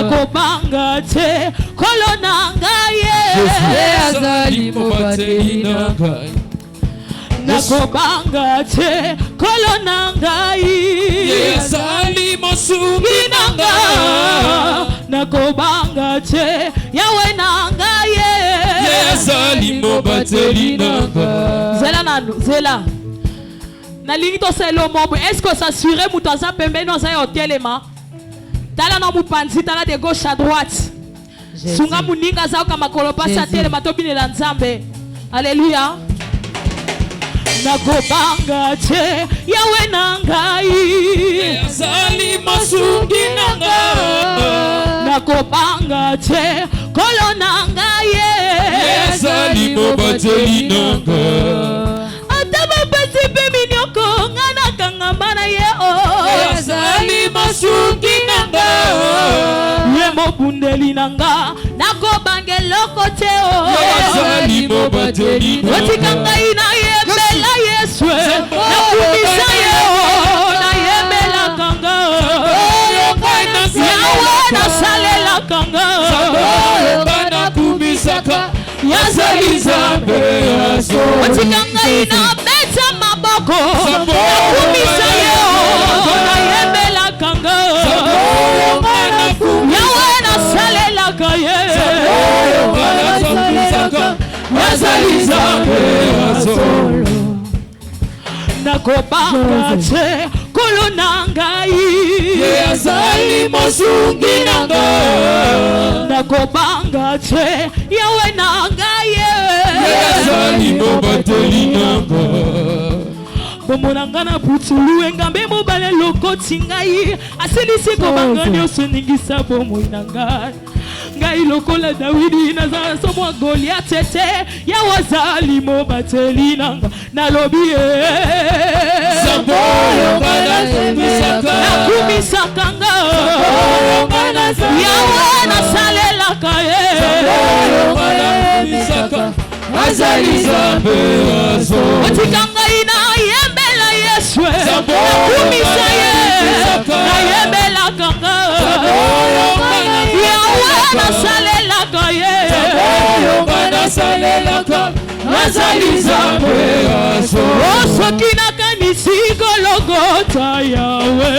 nakobanga te kolo nangaye azali mobateli nangai nakobanga te kolo nangai azali mosungi nanga nakobanga te yawe nangaye azali mobateli nanga zela nanu zela nalingi tosala mobo est-ce que s'assurer mutaza pembeni oza yo telema tala na mupanzi tala de gauche à droite sunga muninga za kama kolopasi ya telema tobinela nzambe alléluia nakobanga te yawe nangai azali mosungi nanga nakobanga te kolo nangaye azali mobateli nanga ata bapesi mpe minioko nga nakangamba na ye azali mosungi nanga ye mobundeli nanga nakobanga eloko te azali mobateli nanga otika ngai nayembela yesu nakumisa ye nayembelaka nga yawe nasalelaka nga nakumisaka yazali nzambe otika ngai nabeta maboko nakumisa ye nayembelaka nga yawe nasalelaka ye yazali nzambe nakobanga te kolo nangai azali mosungi nanga nakobanga te yawe nangai azali mobateli nanga bomona nga na putulu engambe mobale lokoti ngai asilisi kobanga nyonso ningisa bomoi na ngai ngai lokola Dawidi nazala somo ya Goliath te yawe azali mobateli nanga nalobi nakumisaka nga yawe nasalelaka ye azali nzambe otika ngai nayembela yesu nakumisa ye nayembelaka nga yawe nasalelaka ye azali nzambe soki nakanisi Golgotha yawe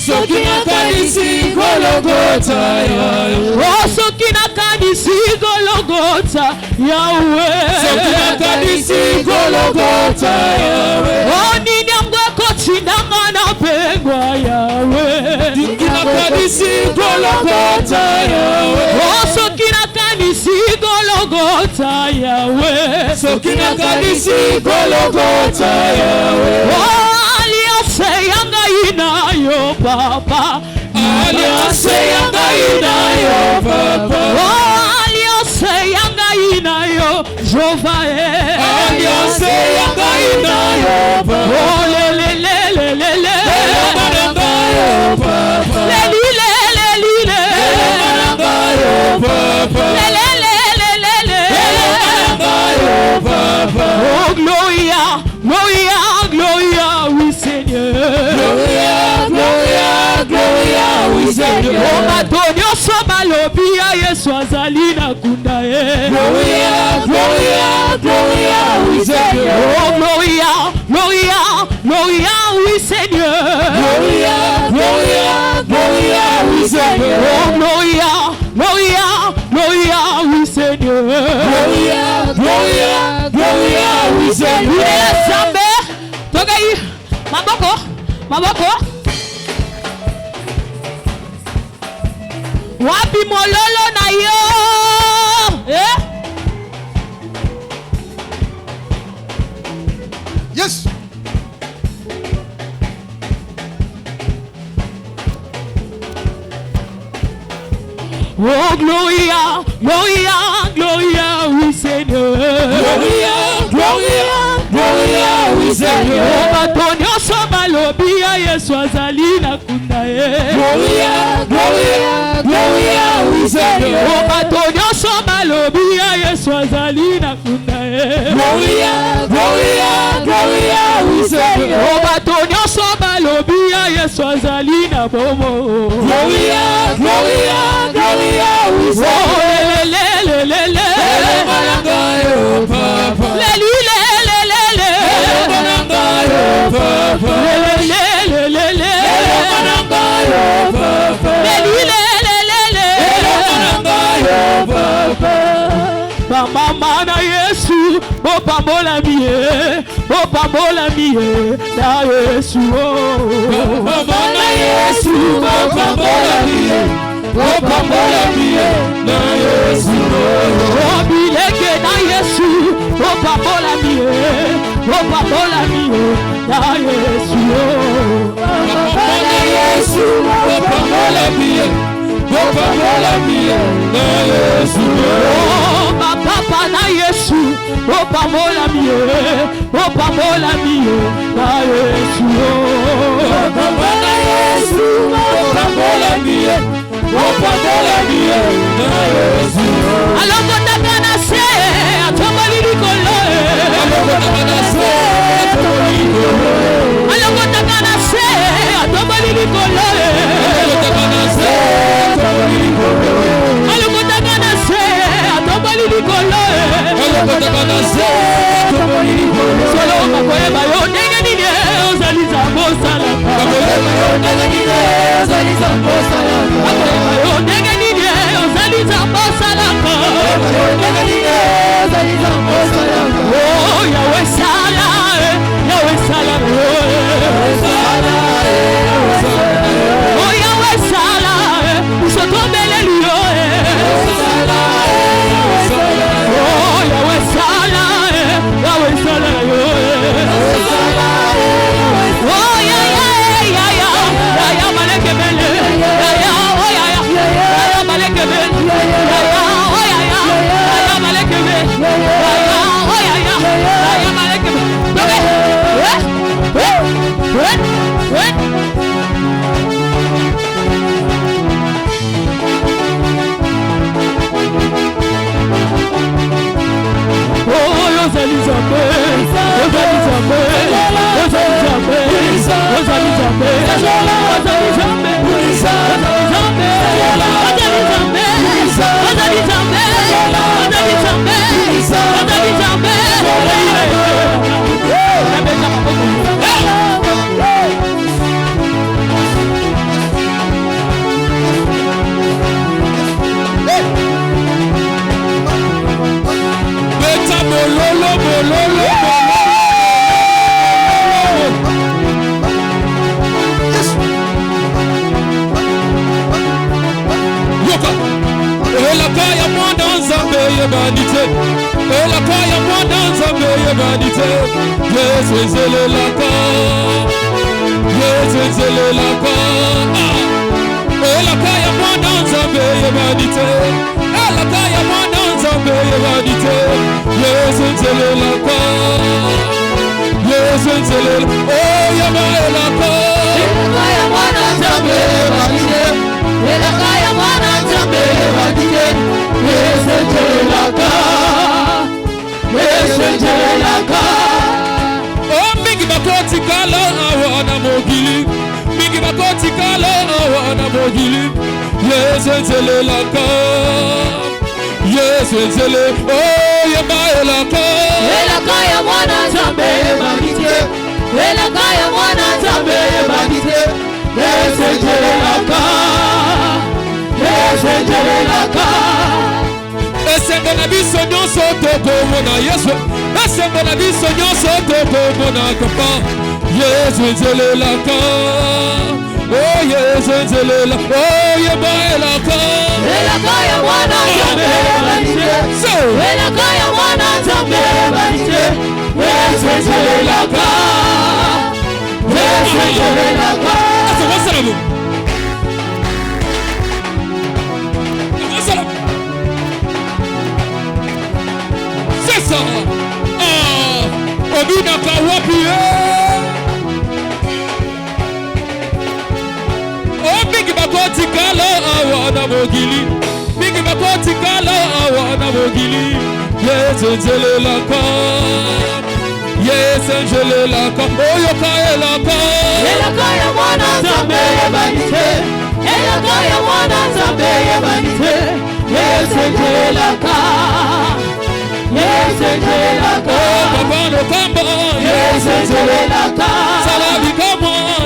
soki nakanisi Golgotha yawe soki nakanisi Golgotha yawe soki nakanisi Golgotha yawe nini yango ekotindanga na pengwa yawe soki nakanisi Golgotha yawe soki nakanisi Golgotha yawe soki nakanisi Golgotha yawe alliance yanga inayo papa alliance yanga inayo papa alliance yanga inayo Jehova alliance yanga inayo papa lelelelelele papa lelilelelile papa lelelelelele papa oh gloria gloria gloria oui Seigneur gloria oui Seigneur oh bato nyonso balobi ya Yesu azali na kunda gloria oui Seigneur oh gloria oui Seigneur gloria oui Seigneur oh gloria oui Seigneur gloria oui Seigneur Zambe togai maboko wapi mololo na yo Yes. oh gloria oui Seigneur gloria oui Seigneur bato nyonso balobi ya Yesu azali na kunda gloria oui Seigneur bato nyonso balobi ya Yesu azali na kunda gloria oui Seigneur bato nyonso balobi ya Yesu azali na bomo gloria Mama na Yesu, pambola mie, pambola mie, na Yesu. Mama na Yesu, pambola mie, pambola mie, na Yesu. Bileke na Yesu, pambola mie, pambola mie, na Yesu. Mama na Yesu, pambola mie, pambola mie, na Yesu. Papa na Yesu, pambola mie, pambola mie, na Yesu. Papa na Yesu, pambola mie, pambola mie, na Yesu. Aloko takana se, atobali likolo. Aloko takana se, atobali likolo. Aloko takana se, atobali likolo. Aloko takana se, atobali likolo. Aloko takana se, atobali likolo. Aloko takana se, atobali likolo. Solo makoyeba yo ndenge nini ozali zambo sala. Makoyeba yo ndenge nini ozali zambo sala. Makoyeba yo ndenge nini ozali zambo sala. Makoyeba yo ndenge nini ozali zambo sala. Oh Yahweh sala, Yahweh sala, Yahweh sala. Oh Yahweh sala, usotombele liyo. Oh Yahweh sala, Yahweh sala, oh ya maleke bele, ya oh ya maleke bele, oh ya maleke bele, oh ya maleke bele.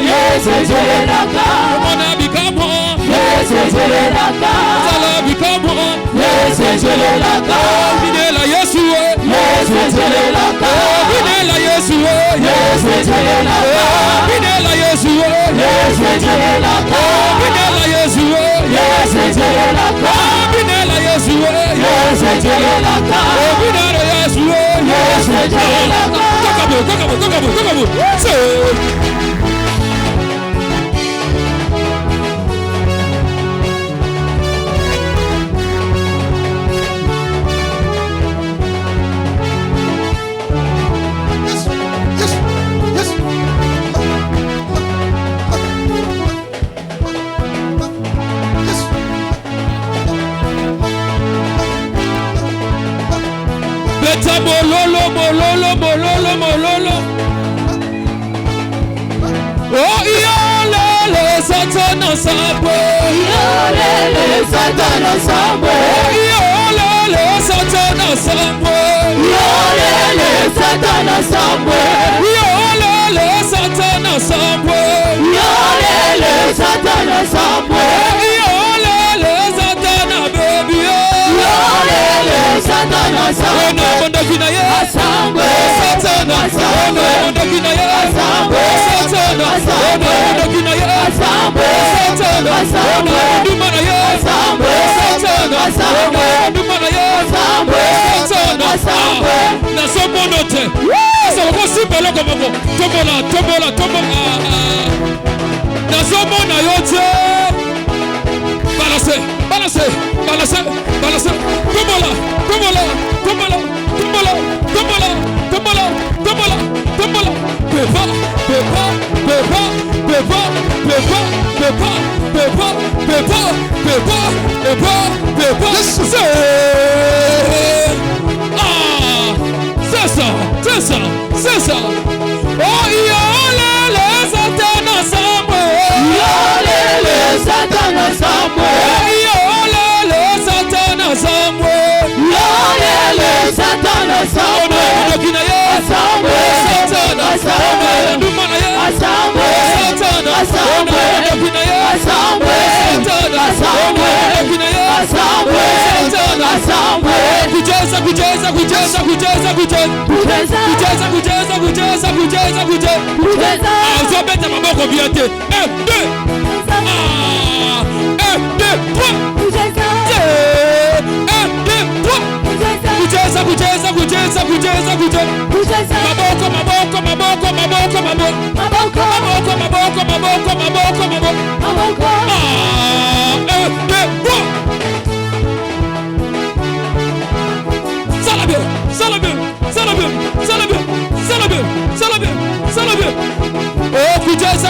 Yes, Yesu jelelaka. Zalabi kamo. Yesu jelelaka. Binela Yesu. Yesu jelelaka. Binela Yesu. Yesu jelelaka. Binela Yesu. Yesu jelelaka. Binela Yesu. Yesu jelelaka. Binela Yesu. Yesu jelelaka. Binela Yesu. Yesu jelelaka. Kokabo. Beta mololo. Oh, yolele Satana sabwe. Yolele Satana sabwe. Yolele Satana sabwe. Yolele Satana sabwe. Yolele Satana sabwe. Yolele Satana sabwe. Yolele Satana baby. Yolele Satana sabwe. Ona bonda kina ye. Asambwe. Satana. Ona bonda kina ye. Asambwe. Satana. Ona bonda kina ye. Asambwe. Satana. Asambwe. Ona ndumana ye. Asambwe. Satana. Asambwe. Ona ndumana ye. Asambwe. Satana. Asambwe. Na somono te. Asa ko sipelo ko mako. Tombola. Na somono yo te. Balance. Tombola. Pepa. C'est ça. Oh, yolele Satana sabwe. Yolele Satana sabwe. Yolele Satana sabwe. Yolele Satana sabwe. Ona ye. Asambwe. Satana. Asambwe. Ona ndumana ye. Asambwe. Satana. Asambwe. Ona ye. Asambwe. Satana. Asambwe. Ona ye. Asambwe. Satana. Asambwe. Kucheza. Kucheza. Uzobeta maboko biate. 1, 2. 1, 2, 3. Kucheza. 1, 2, 3. Kucheza. Maboko. 1, 2, 3. Salabia. Oh, kucheza.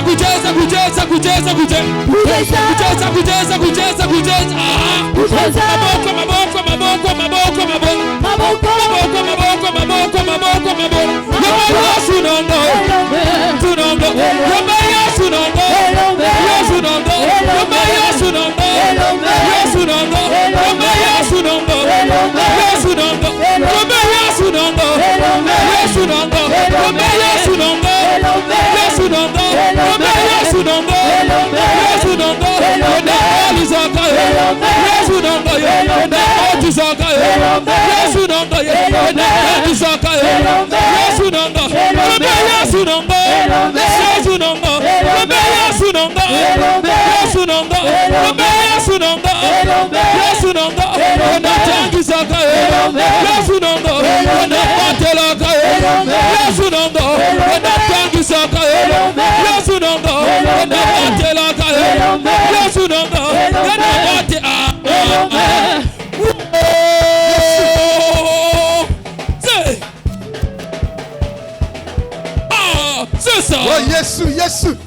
Oh, Yesu.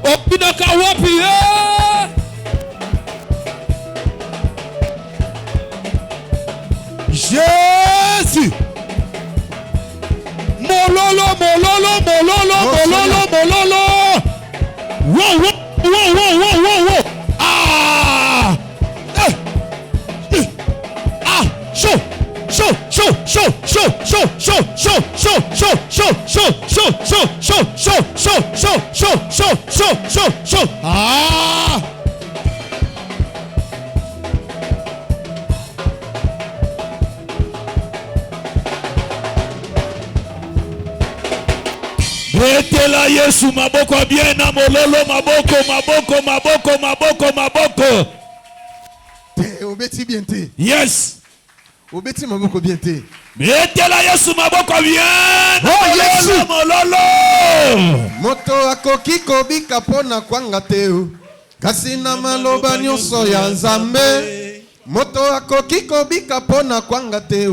Opinaka wapi Jésus. Mololo. Wow. Show. chaud. Ah. Betela Yesu maboko bien na mololo maboko. Te obeti bien te. Yes. Obeti maboko bien te. Betela Yesu maboko bien. Oh Yesu mololo. Moto akoki kobika pona kwanga te. Kasi na maloba nyonso ya Nzambe. Moto akoki kobika pona kwanga te.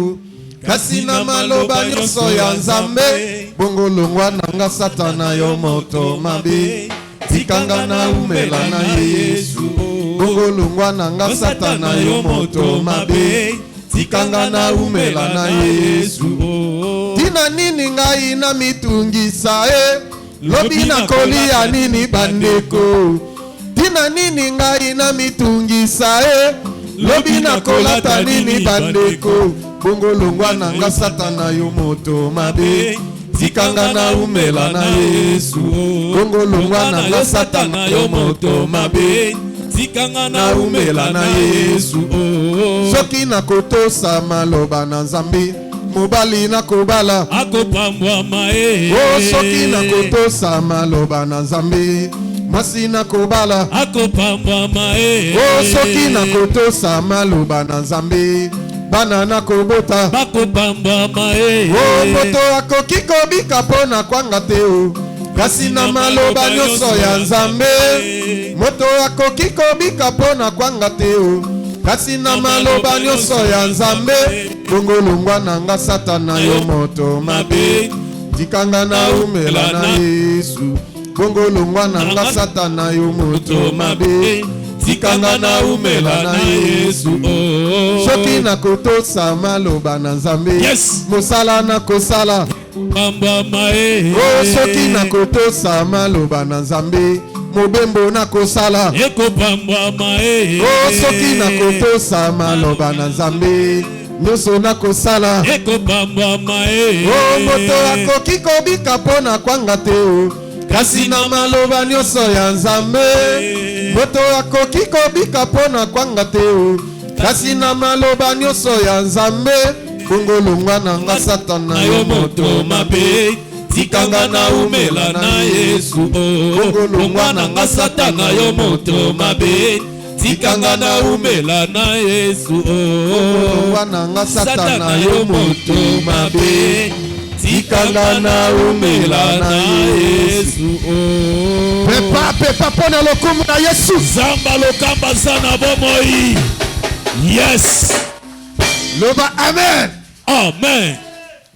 Kasi na maloba nyonso ya Nzambe. Bongo longwa nanga satana yo moto mabe. Tikanga na umela na Yesu. Bongo longwa nanga satana yo moto mabe. Tikanga na umela na Yesu. Tina nini ngai na mitungisa lobi na kolia nini bandeko. Tina nini ngai na mitungisa lobi na kolata nini bandeko. Bongo longwa nanga satana yo moto mabe. Tikanga na umela na Yesu. Bongo longwa nanga satana yo moto mabe. Tikanga na umela na Yesu. Soki na kotosa maloba na Nzambe. Mobali na kobala akopambwa mae. Soki na kotosa maloba na Nzambe. Masi na kobala akopambwa mae. Soki na kotosa maloba na Nzambe. Bana na kobota bakopambwa mae. Moto akoki kobika pona kwanga te. Kasi na maloba nyonso ya Nzambe. Moto akoki kobika pona kwanga te. Kasi na maloba nyonso ya Nzambe. Bongo longwa nanga satana yo moto mabe. Tikanga na umela na Yesu. Bongo longwa nanga satana yo moto mabe. Tikanga na umela na Yesu. Soki na kotosa maloba na Nzambe. Yes. Mosala na kosala pambwa mae. Soki na kotosa maloba na Nzambe. Mobembo na kosala ekopambwa mae. Soki na kotosa maloba na Nzambe. Nyonso na kosala ekopambwa mae. Moto akoki kobika pona kwanga te. Kasi na maloba nyonso ya Nzambe. Moto akoki kobika pona kwanga te. Kasi na maloba nyonso ya Nzambe. Bongo longwa nanga satana yo moto mabe. Tikanga na umela na Yesu. Bongo longwa nanga satana yo moto mabe. Tikanga na umela na Yesu. Longwa nanga satana yo moto mabe. Tikanga na umela na Yesu. Pepa pona lokumu na Yesu. Zamba lokamba sana bomoi. Yes. Loba amen. Amen.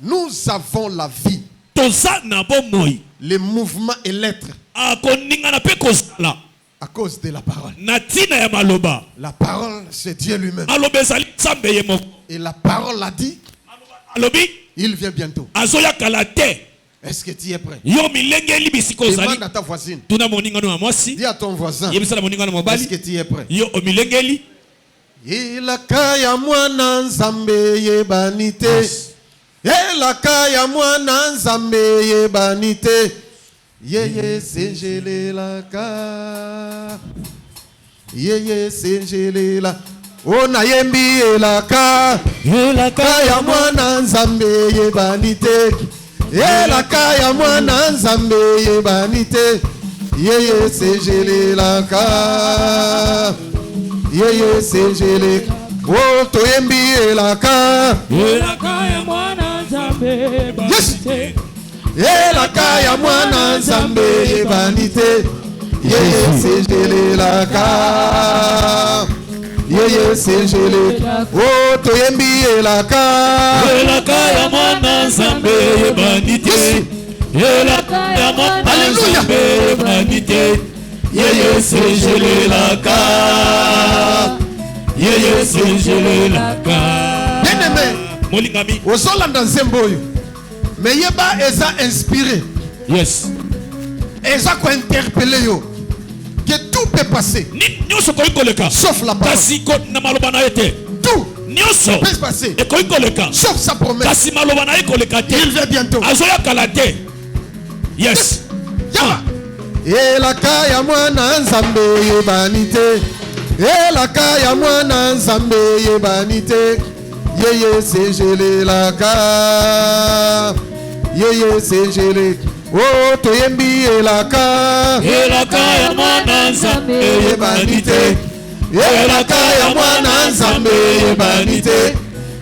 Nous avons la vie. Toza na bomoi. Les mouvements et l'être. Akoninga na pe kozala. À cause de la parole. Natina ya maloba. La parole, c'est Dieu lui-même. Alobe zali sambe ye moko. Et la parole l'a dit. Alobi. Il vient bientôt. Azoya kalate. Est-ce que tu es prêt? Yo milenge libisiko zali. Demande à ta voisine. Tuna moninga no mwasi. Dis à ton voisin. Yebisa na moninga no mobali. Est-ce que tu es prêt? Yo omilengeli. Elaka ya mwana Nzambe yebanite. Elaka ya mwana Nzambe yebanite. Yeye senjelelaka. Yeye senjelela. Ona yembi elaka. Elaka ya mwana Nzambe yebanite. Elaka ya mwana Nzambe yebanite. Yeye senjelelaka. Yeye senjele. Toyembi elaka. Elaka ya mwana Nzambe banite. Elaka ya mwana Nzambe banite. Yeye senjele elaka. Yeye senjele. Toyembi elaka. Elaka ya mwana Nzambe banite. Elaka ya mwana Nzambe banite. Yeye senjelelaka. Yeye senjelelaka. Bien-aimé, Molingami. ozolanda nzembo oyo. Mais yeba eza inspiré. Yes. Eza ko interpeller yo. Que tout peut passer. Nyoso ko ikoleka. Sauf la parole. Kasi ko na maloba na yete. Tout Nyoso peut se passer. e ko ikoleka. Sauf sa promesse. Kasi maloba na ikoleka te. Il vient bientôt. Azoya kalate. Yes. Yaba. elaka ya mwana nzambe yebani te, elaka ya mwana nzambe yebani te, yeye sejelelaka, yeye sejele, oh toyembi elaka, elaka ya mwana nzambe yebani te, elaka ya mwana nzambe yebani te,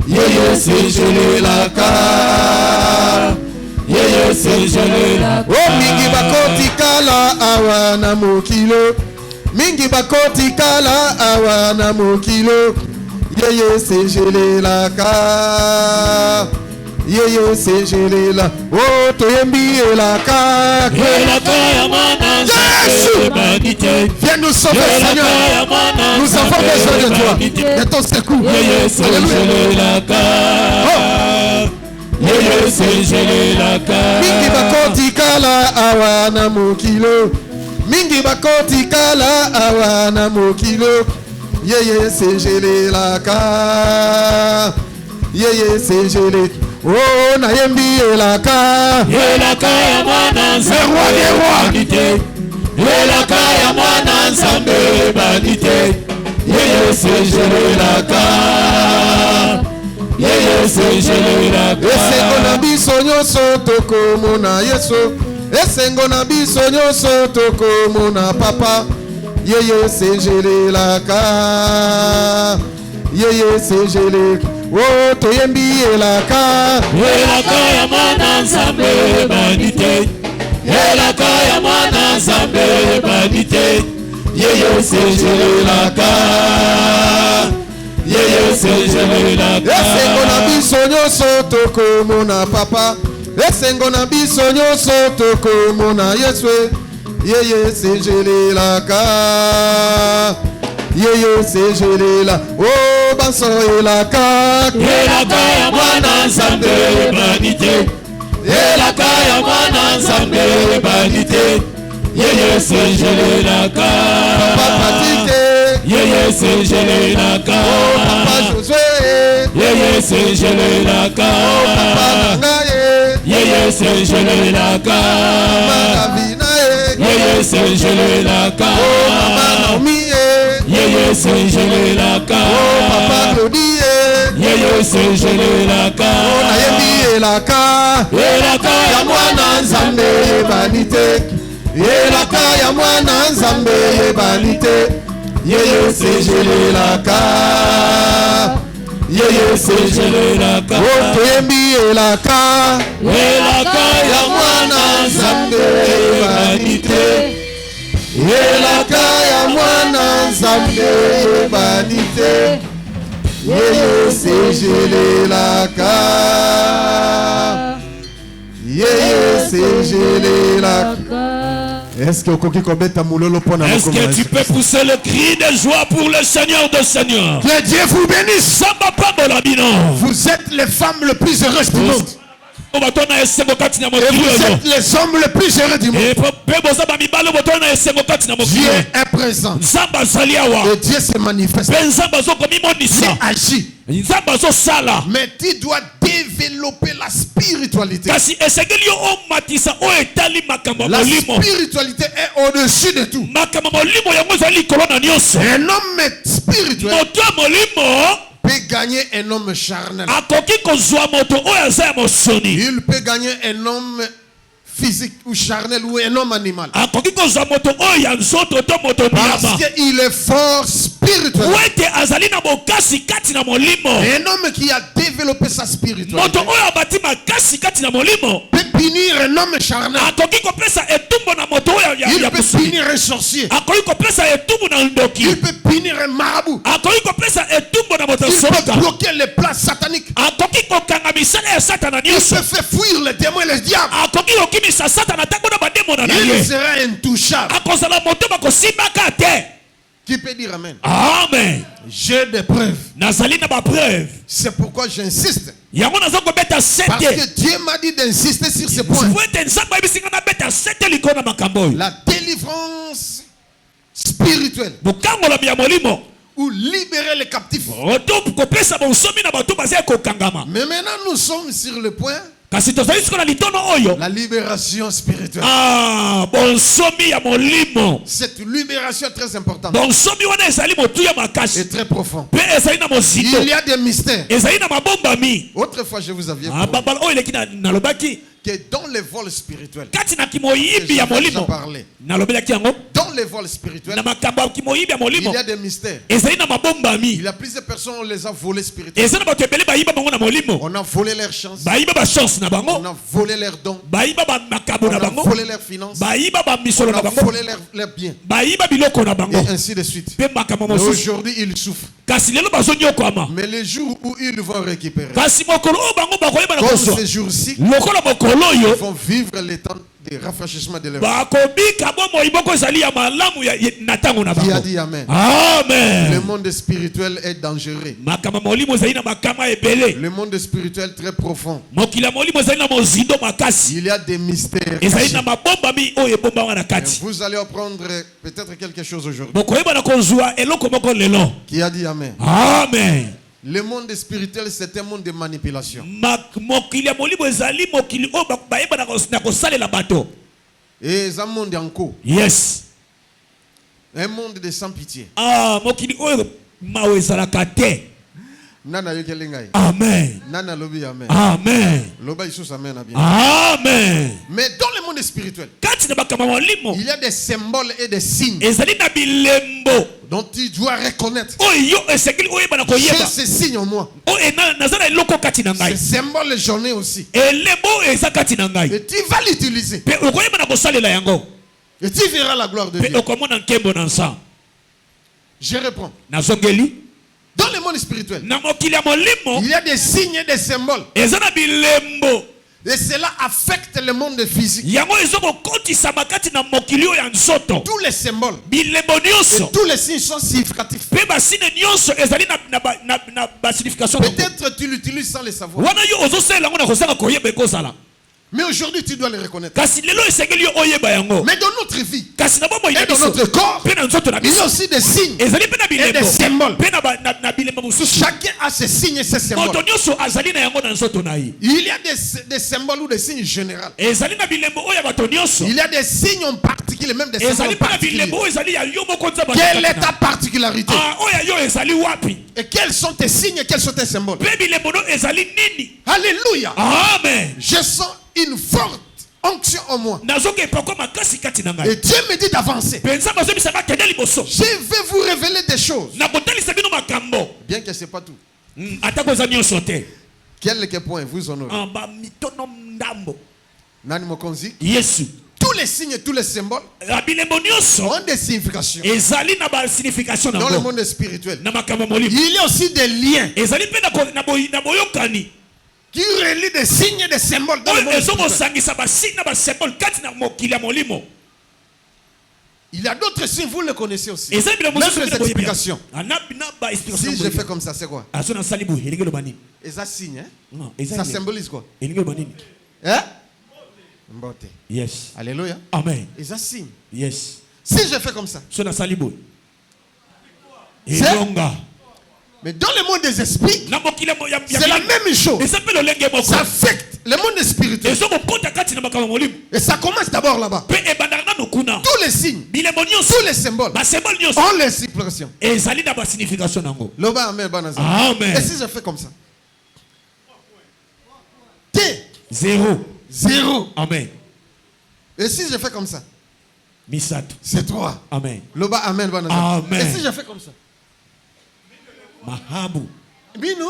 yeye sejelelaka, yeye sejelelaka. Oh mingi bakoti kala awa na mokilo, mingi bakoti kala awa na mokilo, yeye sejelelaka, yeye sejelela, oh toyembi elaka, elaka ya mwana nzambe yebani te, viens nous sauver Seigneur, nous avons besoin de toi, de ton secours. yeye sejelelaka, yeye sejelelaka. Mingi bakoti kala awa na mokilo, mingi bakoti kala awa na mokilo, yeye sejelelaka, yeye sejele, oh nayembi elaka, elaka ya mwana nzambe yebani te, elaka ya mwana nzambe yebani te, yeye sejelelaka, yeye sejelelaka. esengo na biso nyonso tokomona Yesu, esengo na biso nyonso tokomona papa, yeye sejelelaka, yeye sejele, oh toyembi elaka, elaka ya mwana nzambe yebani te, elaka ya mwana nzambe yebani te, yeye sejelelaka, yeye sejelelaka. esengo na biso nyonso tokomona papa, esengo na biso nyonso tokomona Yesu, yeye sejelelaka, yeye sejelela, oh banso elaka, elaka ya mwana nzambe yebani te, elaka ya mwana nzambe yebani te, yeye sejelelaka, papa tite, yeye sejelelaka, oh papa Josué, yeye sejelelaka, papa nangaye, yeye sejelelaka, mama Vinaye, yeye sejelelaka, oh mama Naomi, yeye sejelelaka, oh papa Claudie, yeye sejelelaka, oh nayembi elaka, elaka ya mwana nzambe yebani te, elaka ya mwana nzambe yebani te, yeye sejelelaka, yeye sejelelaka, oh toyembi elaka, elaka ya mwana nzambe yebani te, elaka ya mwana nzambe yebani te, yeye sejelelaka, yeye sejelelaka. Est-ce que okoki kobeta mulolo pona est-ce que tu peux pousser le cri de joie pour le Seigneur de Seigneur? Que Dieu vous bénisse. Samba pambola bino. Vous êtes les femmes les plus heureuses du monde. Et vous êtes les hommes les plus heureux du monde. Dieu est présent. Et Dieu se manifeste. Dieu agit. Mais tu dois développer la spiritualité. La spiritualité est au-dessus de tout. Un homme spirituel peut gagner un homme charnel. Il peut gagner un homme physique ou charnel ou un homme animal. Parce qu'il est fort spirituel. Un homme qui a développé sa spiritualité peut punir un homme charnel. Il peut punir un sorcier. Il peut punir un marabout. Il peut bloquer les places sataniques. Il peut faire fuir les démons et les diables. Il sera intouchable. Qui peut dire amen? Amen. J'ai des preuves. Preuve. C'est pourquoi j'insiste. Parce que Dieu m'a dit d'insister sur ce point. La délivrance spirituelle. Ou libérer les captifs. Mais maintenant nous sommes sur le point kasi tozali siko na litono oyo la libération spirituelle. bonsomi ya molimo. Cette libération est très importante bonsomi wana ezali motuya makasi et très profond. pe ezali na mozindo Il y a des mystères. ezali na mabombami. Autrefois, je vous avais babala oyo eleki nalobaki que dans les vols spirituels, kati na kimoyibi ya j'ai déjà molimo parlé. nalobelaki yango Dans les vols spirituels, na makambo ya kimoyibi ya il molimo y a des mystères. ezali na mabombami. Il y a plusieurs personnes, on les a volés spirituellement. eza na bato ebele bayiba bango na molimo, On a volé leur chance. bayiba bachance na On bango, a volé leurs dons. bayiba bamakambo On na a bango, volé leurs finances. bayiba On bamisolo na a bango, volé leurs biens. bayiba biloko na bango Et ainsi de suite. pe makambo Mais mosusu. aujourd'hui, ils souffrent. Kasi lelo bazonyokwama, Mais les jours où ils vont récupérer, kasi mokolo oyo bango bakoyeba na comme kozwa ces jours-ci, lokola mokolo ils oyo vont vivre les temps de rafraîchissement de leur vie. bakobika bomoi moko ezali ya malamu na ntango na Qui a bango. dit Amen? Le Amen. monde spirituel est dangereux. Makambo ya molimo ezali na makama ebele, Le monde spirituel très profond. mokili ya molimo ezali na mozindo makasi, Il y a des mystères ezali cachés. na mabombami oyo ebombama na Et kati. vous allez apprendre peut-être quelque chose aujourd'hui. bokoyeba na kozwa eloko moko lelo. Qui a dit Amen? Amen. Le monde spirituel, c'est un monde de manipulation. mokili ya molimo ezali mokili oyo bayeba na kosalela bato. Et c'est un monde en cours. Yes. Un monde de sans pitié. mokili oyo mawe ezalaka te. Nana yokelengai. Amen. Nana lobi Amen. Amen. Loba isus Amen a bien. Amen. Mais dans le monde spirituel, kati na makambo ya molimo il y a des symboles et des signes ezali na bilembo dont tu dois reconnaître. oyo esengeli oyeba na J'ai koyeba ces signes en moi. oyo naza na eloko kati na ngai, Ces symboles, j'en ai aussi. elembo oyo eza kati na ngai, Et tu vas l'utiliser. pe okoyeba na kosalela yango, Et tu verras la gloire de pe Dieu. okomona nkembo na nsa. Je reprends. nazongeli Dans le monde spirituel, na mokili ya molimo il y a des signes et des symboles. eza na bilembo Et cela affecte le monde physique. yango ezokokotisama kati na mokili oyo ya nzoto. Tous les symboles bilembo et nyonso tous les signes sont significatifs. mpe basine nyonso ezali na basignification na yango. Peut-être tu l'utilises sans le savoir. wana yo ozosalela yango na kozanga koyeba ekozala, Mais aujourd'hui, tu dois le reconnaître. kasi lelo esengeli yo oyeba yango. Mais dans notre vie kasi na bomoi na et dans biso notre corps, mpe na nzoto na il y a biso aussi des signes. ezali mpe na Et bilembo des symboles. mpe na bilembo mosusu. Chacun a ses signes et ses symboles. moto nyonso azali na yango na nzoto na ye. Il y a des symboles ou des signes généraux. ezali na bilembo oyo ya bato nyonso, Il y a des signes en particulier, même des symboles ezali en mpe na particulier. bilembo oyo ezali ya yo moko nzambe Quelle est atikaki ta na- particularité? oyo ya yo ezali wapi, Et quels sont tes signes et quels sont tes symboles? mpe bilembo no ezali nini. Alléluia. Amen. Je sens une forte onction en moi. nazoka epako makasi kati na Et ngai, Dieu me dit d'avancer. mpenza bazobisaka kende liboso Je vais vous révéler des choses. na kotalisa bino makambo. Bien que ce n'est pas tout. atako eza nyonso te. Quelques points vous honorent. bamitono ndambo Nani Mokonzi. yesu. Tous les signes et tous les symboles bilembo nyonso ont des significations. ezali na basignification Dans le nango monde spirituel, na makambo ya molimo. il y a aussi des liens ezali mpe na boyokani qui relient des signes et des symboles dans le oyo monde spirituel. ezokosangisa basine na basymbole kati na mokili ya molimo. Il y a d'autres signes, vous les connaissez aussi. ezali bilembo Même mosusu les mpe na boyebi explications. yango. na baexplication Si je fais comme ça, c'est quoi? aso nasali boye elingi eloba nini. Et ça signe, hein? Non, Ça symbolise quoi? elingi eloba nini. Hein? Mbote. Yes. Alléluia. Amen. Et ça signe. Yes. Si je fais comme ça, so nasali boye C'est- elonga mais dans le monde des esprits, na mokili ya c'est la même chose. eza mpe lolenge moko Ça affecte le monde spirituel. ezokokota kati na makambo ya molimo Et ça commence d'abord là-bas. mpe ebandaka nano kuna. Tous les signes, bilembo nyonso tous les symboles basymbole nyonso ont les significations. ezali na basignification nango. Loba amen, banaza. Amen. Et si je fais comme ça? T, 0. 0. Amen. Et si je fais comme ça? misato. C'est 3. Amen. Loba amen, banaza. Amen. Et si je fais comme ça? mahabu Bino?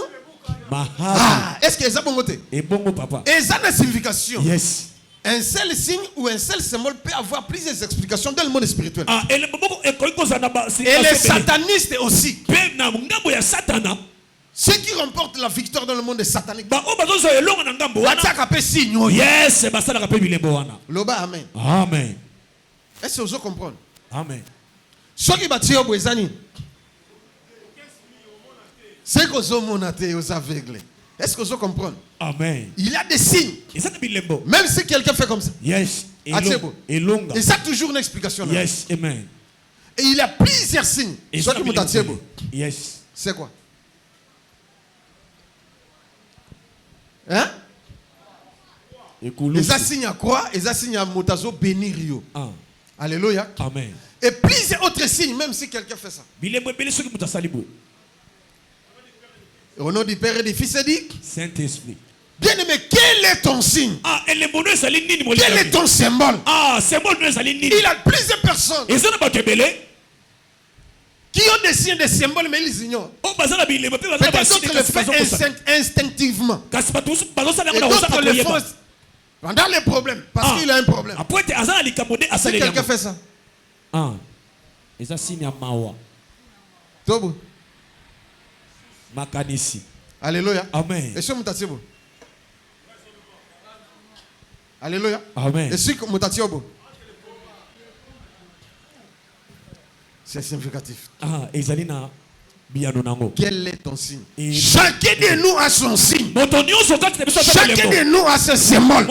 mahabu Ah, est-ce que ça bon côté? ebongo papa. Et ça a une signification. Yes. Un seul signe ou un seul symbole peut avoir plusieurs explications dans le monde spirituel. elembo moko ekoki kozala na Et les satanistes aussi. mpe na ngambo ya satana Ceux qui remportent la victoire dans le monde satanique. baoyo bazozwa elongo na ngambo wana. Batika pe signe. oyo. Yes, basalaka mpe bilembo wana. Loba amen. Amen. Est-ce que vous comprenez? Amen. Ceux qui battent au Bouezani. C'est que vous monatez aux aveugles. Est-ce que vous comprenez? Amen. Il y a des signes. eza na bilembo. Même si quelqu'un fait comme ça. Yes. Atiebo. elonga. Et ça a toujours une explication. là. Yes. Amen. Et il y a plusieurs signes. eza Ceux na qui bilembo. montent Atiebo. Yes. C'est quoi? Hein? Et ça signe à quoi? Et ça signe à Motazo bénir yo. Alléluia. Amen. Et plusieurs autres signes, même si quelqu'un fait ça. Au nom du Père et du Fils et du Saint-Esprit. Bien aimé, quel est ton signe? Quel est ton symbole? Il a plusieurs personnes qui ont des signes, des symboles, mais ils ignorent. Peut-être d'autres le font instinctivement. Et d'autres le font pendant les problèmes, parce qu'il a un problème. Si quelqu'un fait ça. Et ça signe à Mawa. Tobo. Makanisi. Alléluia. Amen. Et si Moutatibo. Alléluia. Amen. Et si Moutatibo. C'est significatif. Ezalina. Quel est ton signe? Chacun de nous a son signe. Chacun de nous a ses symboles.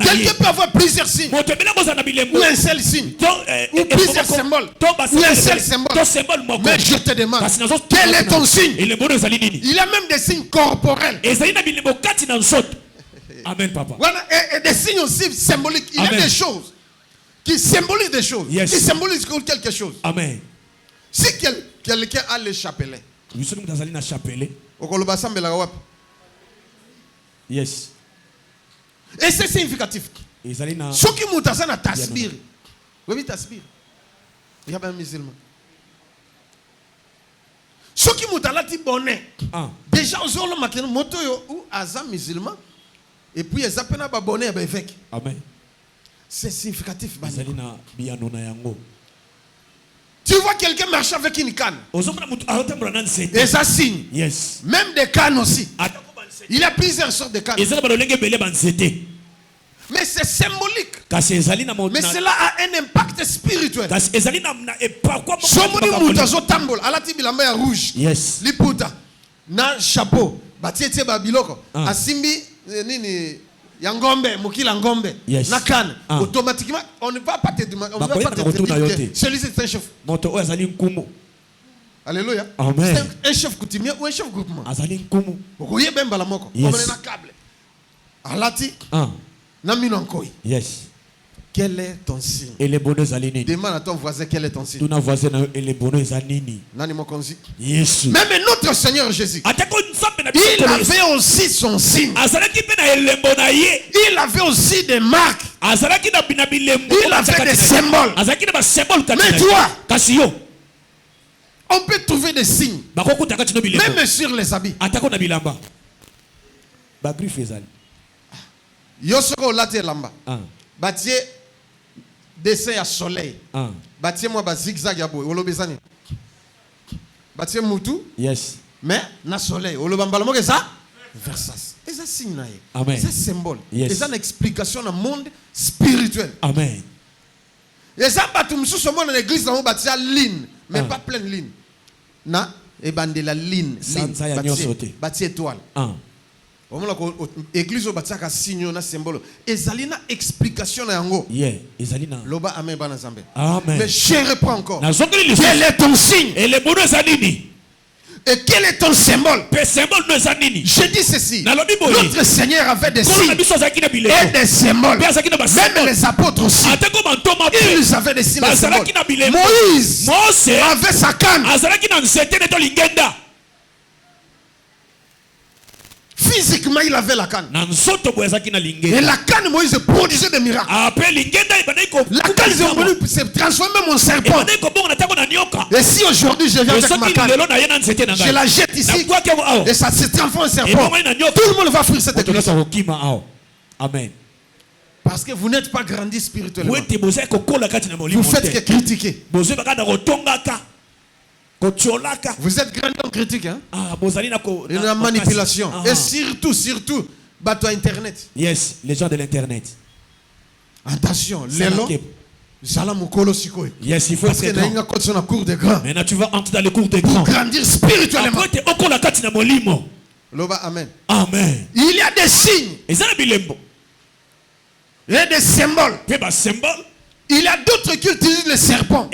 Quelqu'un peut avoir plusieurs signes. Ou un seul signe. Ou plusieurs symboles. Ou un seul symbole. Mais je te demande, quel est ton signe? Il a même des signes corporels. Amen, papa. Voilà, et des signes aussi symboliques. Il y a des choses qui symbolisent des choses. Yes. Qui symbolisent quelque chose. Amen. Si quelqu'un a le chapelet. Yes. Et c'est significatif. Ce qui m'a na tasbir. Oui, tasbir. Il y a un musulman. Ce qui m'a dit bonnet. Déjà, aux autres, maintenant, moto ou azam musulman. Et puis, ils appellent un bonnet avec. Amen. C'est significatif. Yango. Tu vois quelqu'un marcher avec une canne. Et ça signe. Yes. Même des cannes aussi. Il y a plusieurs sortes de cannes. Mais c'est symbolique. Mais cela a un impact spirituel. Rouge. Yes. Liputa. Na chapeau. Batiete babiloko. Asimbi nini. Yangombe, Mukila Ngombe, yes. Nakan, automatiquement, on ne va pas te demander. On ne va pas te dire que celui-ci est un chef. Alléluia. Amen. C'est un chef coutumier ou un chef groupement. Vous voyez bien Balamoko. Yes. On est dans le câble. Alati, Naminankoi. Yes. Quel est ton signe? Demande à ton voisin quel est ton signe. Yes. Même notre Seigneur Jésus, il avait aussi son signe. Il avait aussi des marques. Il avait des symboles. Mais toi, on peut trouver des signes. Même sur les habits. Yosoko late lamba. Batie dessin à soleil. Batie moi ba zigzag ya boy. Olobezani. Batie mutu. Yes. Mais na soleil. Olobambala mo que ça versas. Et ça signe na. Amen. C'est symbole. Yes. Et ça une explication dans le monde spirituel. Amen. Et ça batu msusu mo dans l'église na mo batie ligne, mais pas pleine ligne. Na et bande la ligne. Batie étoile. Église au batiaka signe na symbole. Ezalina explication na yango. Yeah, ezalina. Loba amen bana zambe. Amen. Mais je reprends encore. Quel est ton signe? Et quel est ton symbole? Je dis ceci. Notre Seigneur avait des signes et des symboles. Même les apôtres aussi. Ils avaient des signes et des symboles. Moïse avait sa canne. Physiquement, il avait la canne. Et la canne, Moïse produisait des miracles. La canne s'est transformée en serpent. Et si aujourd'hui je viens avec ma canne, je la jette ici et ça se transforme en serpent, tout le monde va fuir cette église. Amen. Parce que vous n'êtes pas grandi spirituellement. Vous faites que critiquer. Vous êtes grand en critique, hein? Et la manipulation. Et surtout, bateau internet. Yes, les gens de l'internet. Attention, yes, il faut être grand. Maintenant, tu vas entrer dans le cours des grands. Pour grandir spirituellement. Amen. Amen. Il y a des signes. Il y a des symboles. Il y a d'autres qui utilisent les serpents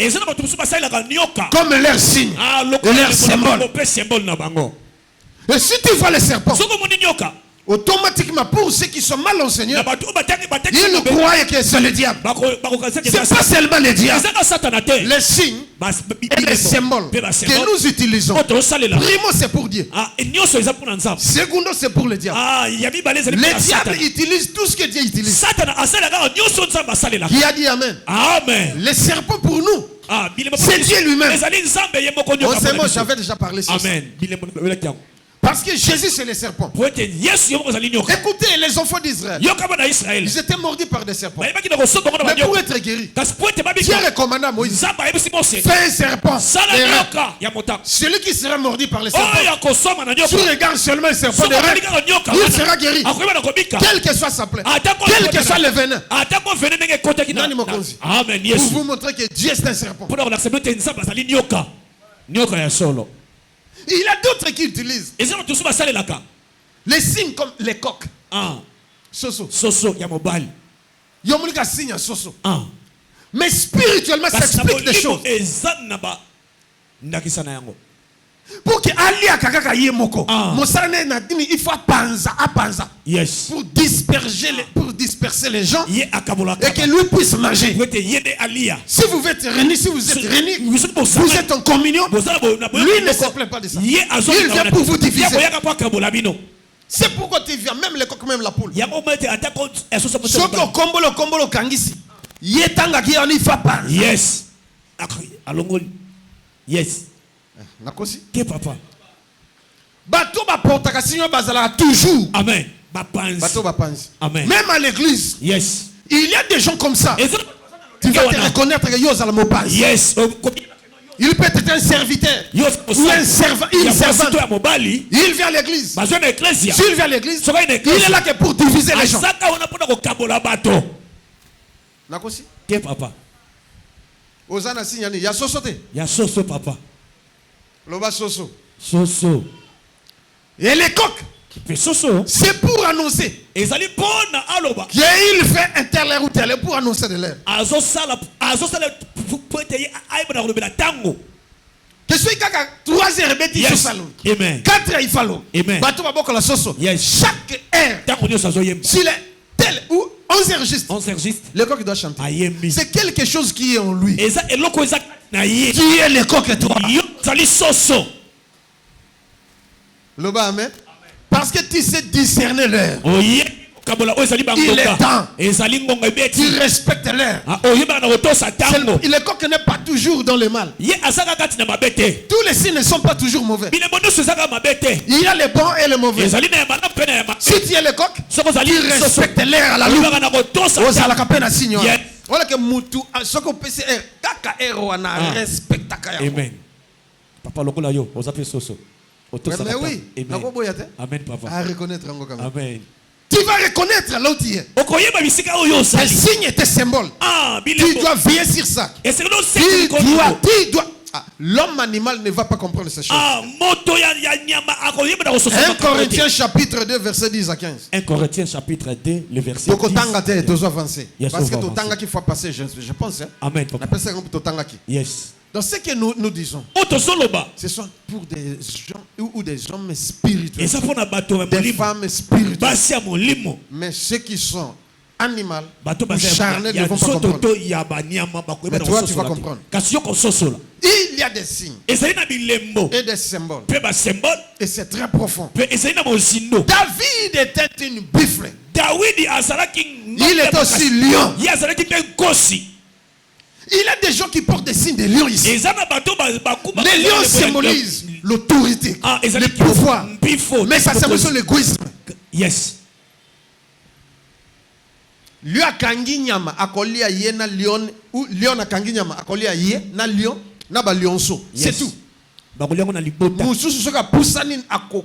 comme leur signe et leur symbole. Et si tu vois les serpents, Automatiquement, pour ceux qui sont mal enseignés, ils croient que c'est le diable. C'est pas seulement le diable. Les signes et les symboles que nous utilisons. Primo, c'est pour Dieu. Secondo, c'est pour le diable. Le diable utilise tout ce que Dieu utilise. Qui a dit Amen? Amen. Les serpents pour nous, c'est Dieu lui-même. J'avais déjà parlé sur ça. Parce que Jésus c'est les serpents. Écoutez, les enfants d'Israël, ils étaient mordus par des serpents. Mais pour être guéris, Dieu recommanda à Moïse, fais un serpent. Celui qui sera mordu par les serpents, tu regardes seulement un serpent, il sera guéri. Quelle que soit sa plaie, quel que soit le venin. Pour vous montrer que Dieu est un serpent. Il y a d'autres qui utilisent les signes comme les coqs. Soso. Yomulika signe à soso. Mais spirituellement, ça explique des choses. Pour que alia kakaka yemoko. Mosane na dini il faut panza. Yes. Pour disperser les gens et que lui puisse manger. Si vous êtes réunis, vous êtes en communion, lui ne se plaît pas de ça. Il vient pour vous diviser. C'est pourquoi tu viens, même les coqs, même la poule. Soko kombolo kangisi. Yetanga ki oni fa panza. Yes. Yes. Nakosi. Que papa. Bato ba portaka sinyo bazala toujours. Amen. Bato ba panzi. Amen. Même à l'église. Yes. Il y a des gens comme ça. Tu vas te reconnaître que Yos Almopanzi. Yes. Il peut être un serviteur ou un servant. Il vient à l'église. S'il vient à l'église, il est là que pour diviser les gens. Nakosi. Que papa. Ozana signani. Ya sosote. Ya soso papa. Loba soso. Soso. Et les coqs. C'est pour annoncer qu'il fait un tel ou tel pour annoncer de l'air. Que ce soit 3 heures, 4 heures, il faut. Chaque heure, s'il est tel ou 11 heures juste, le coq doit chanter. C'est quelque chose qui est en lui. Qui est le coq et toi. Loba amen. Parce que tu sais discerner l'heure. Il est temps. Tu respectes l'heure. Le coq n'est pas toujours dans le mal. Tous les signes ne sont pas toujours mauvais. Il y a les bons et les mauvais. Si tu es le coq, tu respectes l'heure à la loupe. Voilà que Moutou, ce qu'on peut faire, Amen. Papa, lokola yo, vous appelez Soso. Mais oui, Amen, papa. à reconnaître. Amen. Tu vas reconnaître là où tu es. Les signes et tes symboles. Tu dois veiller sur ça. Tu dois. L'homme animal ne va pas comprendre ces choses. 1 Corinthiens chapitre 2 verset 10 à 15. 1 Corinthiens chapitre 2 le verset 10. Parce que Totanga qu'il faut passer, je pense. Amen, papa. Yes. Donc ce que nous disons, ce sont pour des gens ou des hommes spirituels, des femmes spirituelles. Mais ceux qui sont animaux ou charnels ne vont pas comprendre. Mais toi tu vas comprendre. Il y a des signes et des symboles. Et c'est très profond. David était une buffle. Il est aussi lion. Il y a des gens qui portent des signes de lion ici. Les lions symbolisent l'autorité, le pouvoir. Mais ça symbolise l'égoïsme. Yes. Lion akangi nyama akolia ye na lion ou lion akangi nyama akolia ye na lion na ba lionso. C'est tout. Mususu soka pusani ako.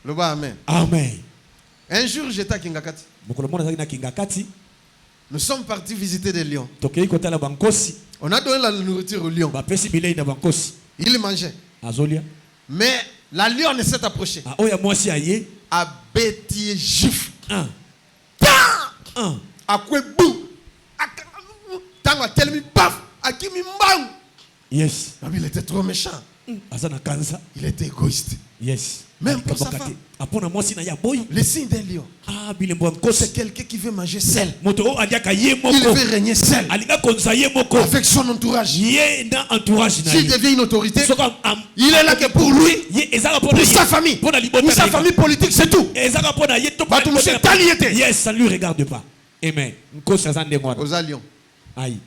Loba amen. Amen. Un jour j'étais à Kingakati. Nous sommes partis visiter des lions. On a donné la nourriture aux lions. Il mangeait. Mais la lionne s'est approchée. A bêti gifle. A quoi bou. Tant a tel mi paf. A qui mi mbang. Yes. Il était trop méchant. Azana kanza. Il était égoïste. Yes. Même pour sa femme. Apona moi sina ya boy. Le signe d'un lion. Ah bilembo nkose. C'est quelqu'un qui veut manger seul. Moto o adiaka ye moko. Il veut régner seul. Alinga konza ye moko. Avec son entourage. Ye na entourage na. S'il devient une autorité, Soka il est là que pour lui, ye ezaka pour pona sa famille, pour pour sa famille politique, c'est tout. ezaka pona ye to. Bato monsieur taliete. Yes, ça lui regarde pas. Amen. Nkose azande ngwana. Aux lions. Aïe.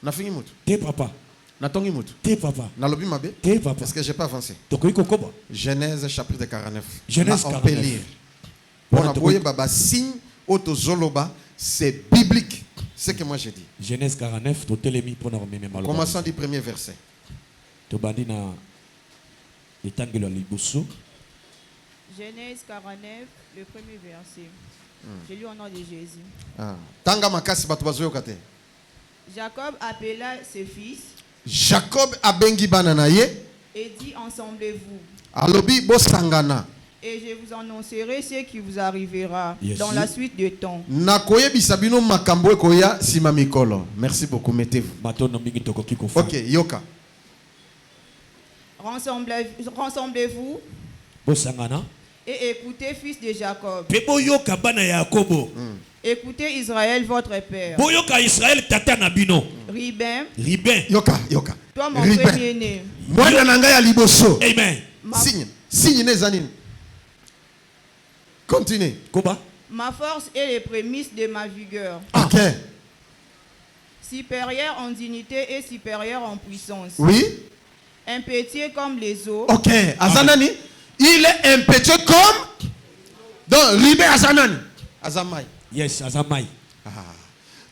Na fini moto. Te papa. Na tongi moto. Te papa. Na lobi mabe. Te papa. Parce que j'ai pas avancé. Tokoyi kokoba. Genèse chapitre 49. Genèse Là, on peut 49. lire. Bon, aboye baba signe autozoloba, c'est biblique. C'est ce que moi j'ai dit. Genèse 49 totelemi pona rememe maloba. Commençons du premier verset. Tobandi na etangelo liboso. Genèse 49, le premier verset. Je lis au nom de Jésus. Ah. Tanga makasi bato bazoyoka te. Jacob appela ses fils Jacob abengi bana na ye, et dit ensemblez-vous. alobi bosangana. Et je vous annoncerai ce qui vous arrivera Yes. dans la suite du temps. Nakoyebisa bino makambo ekoya sima mikolo. Merci beaucoup, mettez-vous. Matono mingi tokoki kofa. Ok, yoka. Rassemblez-vous Bosangana. et écoutez, fils de Jacob. Pe boyoka bana ya Yakobo. Écoutez Israël, votre père. Boyoka Israël tata na bino. Ribin, Riben. Yoka, yoka. toi mon Ribin. premier-né. Mwana na ngai ya liboso. Amen. Signe. Signe neza nini? Continue. Koba. Ma force est les prémices de ma vigueur. Ok. Supérieur en dignité et supérieur en puissance. Oui. Impétueux comme les eaux. Ok. Azanani. Il est impétueux comme. Donc, Ribé Azanani. Azamai. Yes, azamai.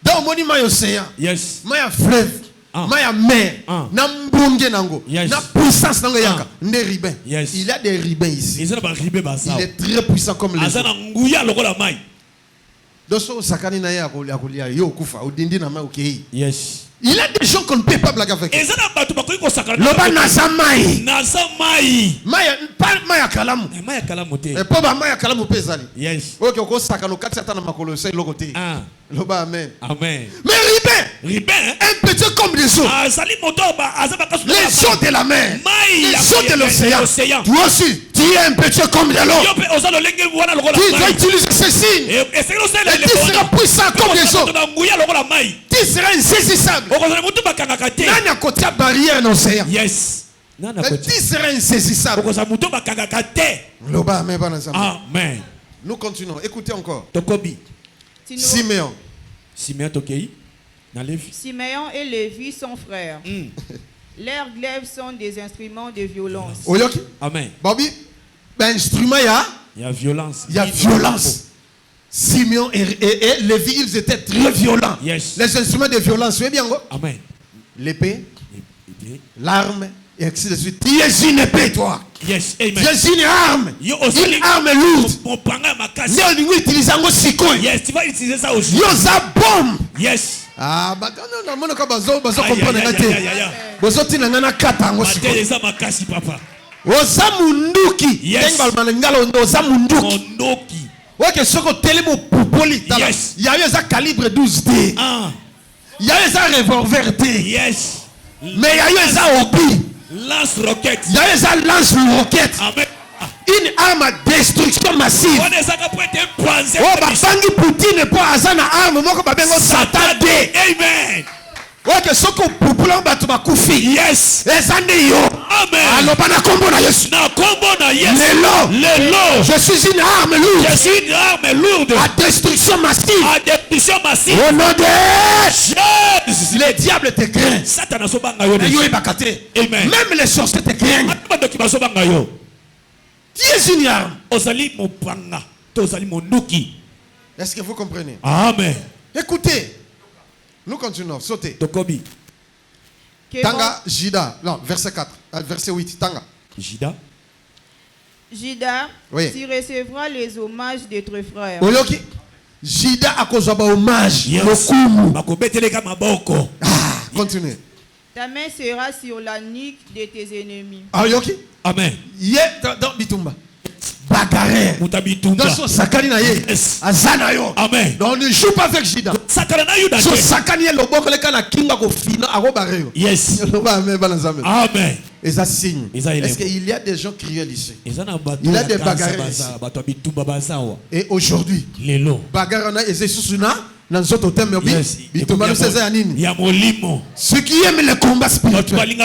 Donc, moni ma océan. Yes. Ma fleuve. Ma mer. Na mbonge nango. Yes. Na puissance nango yaka. Nde Ribin. Yes. Il y a des Ribins ici. Ezana ba ribe basa. Il est très puissant comme les autres. Azana nguya lokola mai. Donc, so sakani na ya kolia yo kufa. Odindi na ma okei. Yes. Il y a des gens qu'on ne peut pas blaguer avec. Ezana batu bakoki ko sakana. Loba nazamai. Nazamai. Maya pas maya kalamu. Maya kala mote. Et pas maya kalamu pezali. Yes. Ok, oko sakano kati atana makolo sai lokote. Ah. Loba amen. Amen. Mais Ribin, Riben. un petit comme les eaux. Azali moto ba azaba kasu. Les eaux de la mer. Mai. Les eaux de l'océan. Toi aussi, tu es un petit comme de l'eau. Yope ozalo lenge wana lokola Tu dois mai. utiliser ces signes. Et c'est le seul Et tu seras puissant comme les eaux. nguya lokola mai. Tu seras insaisissable. Okozala mutu bakanga kate. Nani a côté barrière dans l'océan. Yes. Nana Et koti. tu seras insaisissable. Okozala mutu bakanga kate. Loba amen. Amen. Nous continuons. Écoutez encore. Tokobi. Siméon. Siméon tokei. Na Lévi. Siméon et Lévi sont frères. Leurs glaives sont des instruments de violence. Oyoki. Amen. Bobby, ben instrument ya. Il y a violence. Il y a violence. Simeon et Lévi, ils étaient très violents. Yes. Les instruments de violence, vous voyez bien. Amen. L'épée, l'arme, et ainsi de suite. Tu es une épée, toi. Yes. Tu Amen. es une arme. Yo aussi. Une arme lourde. Pour panga makasi. Nous utilisons un sikoi. Yes, tu vas utiliser ça aussi. Yo za bombe. Yes. Ah, bah non, non, non, bazo Aïe, comprendre aïe, aïe, aïe, aïe, aïe. Bozo tina ngana kata ngo sikoi. Madeleza makasi papa. Oza munduki. Yes. Ngalo ngalo oza munduki. Mondoki. Ouais, que ce que tellement popoli. Yes. Il y a eu un calibre 12D. Ah. Il y a eu un revolver D. Yes. Mais il y a eu un obi. Lance roquette. Il y a eu un lance-roquette. Amen. Une arme à destruction massive. On est à prêter un panzer. Oh, babangi Poutine pour azana arme. Moi, comme bengo Satan D. Amen. Ouais, que ce que populon batu bakoufi. Yes. Ezande yo. Amen. Alors, pas na kombo na Yesu. Na combo na yes. Lelo. Je suis une arme lourde. Je suis une arme lourde. À destruction massive. À destruction massive. Au nom de Jésus. le diable te craint. Satan a sobanga yo. Yo ebakate. Amen. Même les sorciers te craignent. Atuma doki basobanga yo. Tu es une arme. Ozali mopanga. Tozali monduki. Est-ce que vous comprenez? Amen. Écoutez. Nous continuons. Sautez. Tokobi. Tanga Jida. Non, verset 4. Verset 8. Tanga. Jida. Jida, Oui. tu recevras les hommages de tes frères. Oyoki. Jida a causé hommage. Yes. Makobeteleka maboko. Ah, continuez. Ta main sera sur la nuque de tes ennemis. Oyoki. Amen. Yé dans Bitumba. bagarre. Mutabitumba. Dans son sakani na ye. Yes. Azana yo. Amen. Donc on ne joue pas avec Judas. Sakana na yuda. So sakani ye loboko le kana kinga ko fina ako barre yo. Yes. Amen. Et ça signe. Et ça, il est Est-ce qu'il y a des gens cruels ici? Il Il y a des bagarres ici. Et aujourd'hui, Lelo. bagarre na eze susuna na nzoto tembe bi. Yes. Bitumba seza ya nini? Ya molimo. Ceux qui aiment le combat spirituel.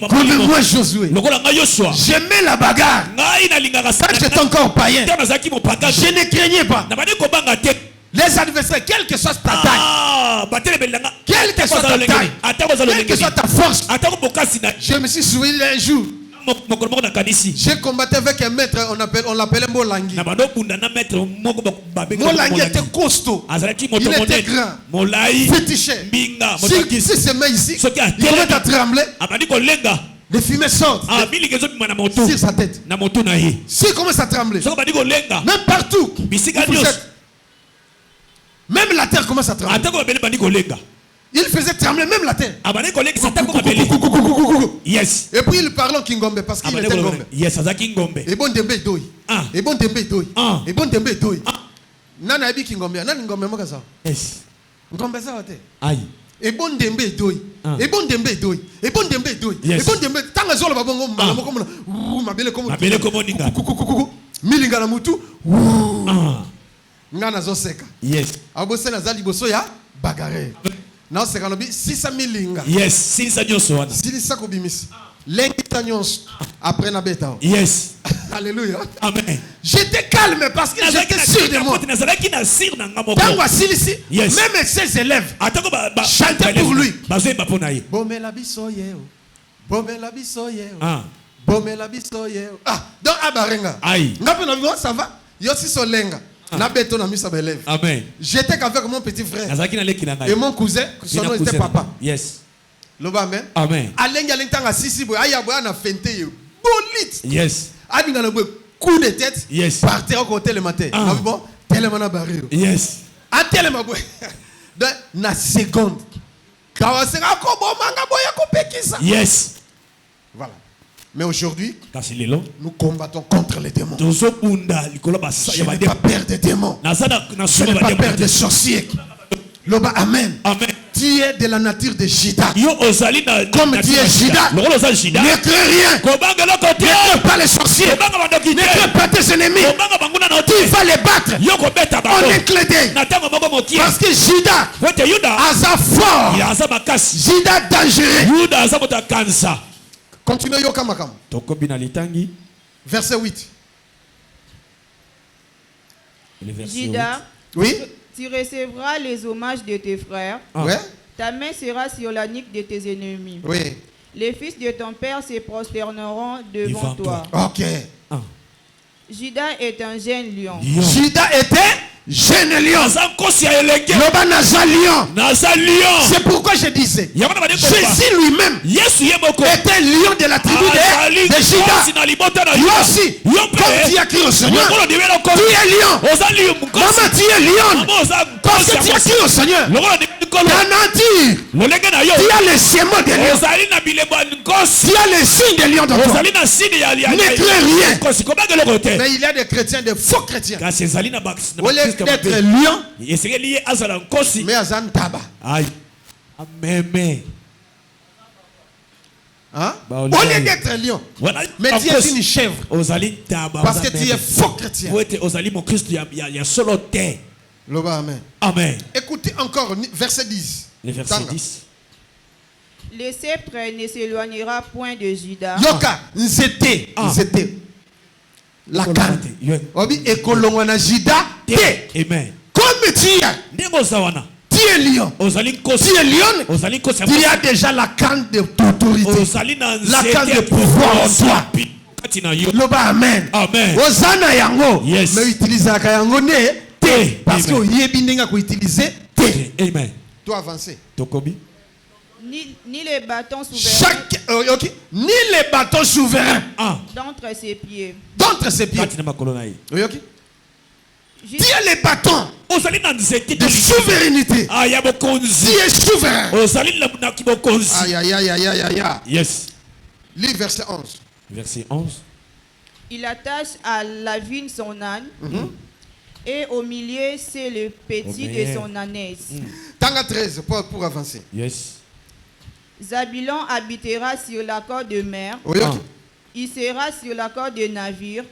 Comme moi Josué. J'aimais la bagarre. Quand j'étais encore païen, je ne craignais pas. Les adversaires, quelle que soit ta taille, quelle que soit ta taille, quelle que soit ta force, je me suis souvenu un jour. J'ai combattu avec un maître, on l'appelait Molangi. Molangi était costaud. Il était grand. Fétiché. Si ses mains ici, il commence à trembler. Les fumées sortent sur sa tête. S'il commence à trembler, même partout, même la terre commence à trembler. Il faisait trembler même la terre. Yes. Et puis il parlait en Kingombe parce qu'il était Ngombe. Yes, Kingombe. Et bon dembe doi. Et bon dembe doi. Et bon dembe doi. Nana abi Kingombe. Nana Ngombe moka ça. Yes. Ngombe ça ote. Aïe. Et bon dembe doi. Et bon dembe doi. Et bon dembe doi. Et bon dembe tanga zolo babongo mbala moko mona. Mabele komo. Mabele komo ninga. Milinga na mutu. Ngana zo seka. Yes. Abose na zali boso ya bagarre. Non, c'est quand on dit 600 000 linga. Yes, 600 000. Si ça kobimis. L'ingitanios après na beta. Yes. Alléluia. Amen. J'étais calme parce que j'étais sûr de moi. Tango asilisi. Yes. Même ses élèves chantaient pour lui. Bombe la bisoye. Bombe la bisoye. Bombe la bisoye. Ah, donc abarenga. Aïe. Ngape na ça va? Yo si solenga. Amen. J'étais qu'avec mon petit frère et mon cousin, son nom était papa. Yes. Amen. Amen. Yes. Coup de tête. Yes. Partait au côté le matin. Tellement barré. Yes. À tellement na seconde. Yes. Voilà. Mais aujourd'hui, nous combattons contre les démons. Je n'ai pas peur des démons. Je n'ai pas peur des sorciers. Amen. Amen. Tu es de la nature de Judas. Comme tu es Judas, ne crains rien. Ne crains pas les sorciers. Ne crains pas tes ennemis. Tu vas les battre en un clin d'œil. Parce que Judas a fort. Judas dangereux. Continuez yoka makam. Verset 8. Judas, oui? Tu recevras les hommages de tes frères. Ouais? Ta main sera sur la nuque de tes ennemis. Oui. Les fils de ton père se prosterneront devant toi. Ok. Judas est un jeune lion. Judas était jeune lion. C'est pourquoi je disais, Jésus lui-même était lion de la tribu de Judas. Lui aussi, comme tu as crié au Seigneur, tu es lion. Maman, tu es lion. Parce que tu as crié au Seigneur. Ta nature, tu as le schéma de lion. Tu as le signe de lion dans toi. Ne crains rien. Mais il y a des chrétiens, des faux chrétiens. Au lieu d'être lion, mais azan taba. Amen. Hein? Au lieu d'être lion, mais tu es une chèvre. Parce que tu es faux chrétien. Amen. Amen. Écoutez encore verset 10. Le verset 10. Le sceptre ne s'éloignera point de Judas. Yoka, nzete. La canne. Obi ekolongwana Judas. Amen. Comme tu es lion. Tu es lion. Tu as déjà la canne de autorité. La canne de pouvoir en toi. Loba amen. Amen. Ozana yango. Yes. Mais utilisera yango ne te. Parce que yebi ndenga ko utiliser te. Amen. Toi avancer. Tokobi. Ni les bâtons souverains. Ni les bâtons souverains. D'entre ses pieds. D'entre ses pieds. Tu as les bâtons de souveraineté. Tu es souverain. Yes. Lis verset 11. Verset 11. Il attache à la vigne son âne. Et au milieu, c'est le petit de son ânesse. Tanga 13 pour avancer. Yes. Zabulon habitera sur l'accord de mer. Oui, ok. Il sera sur l'accord de navire.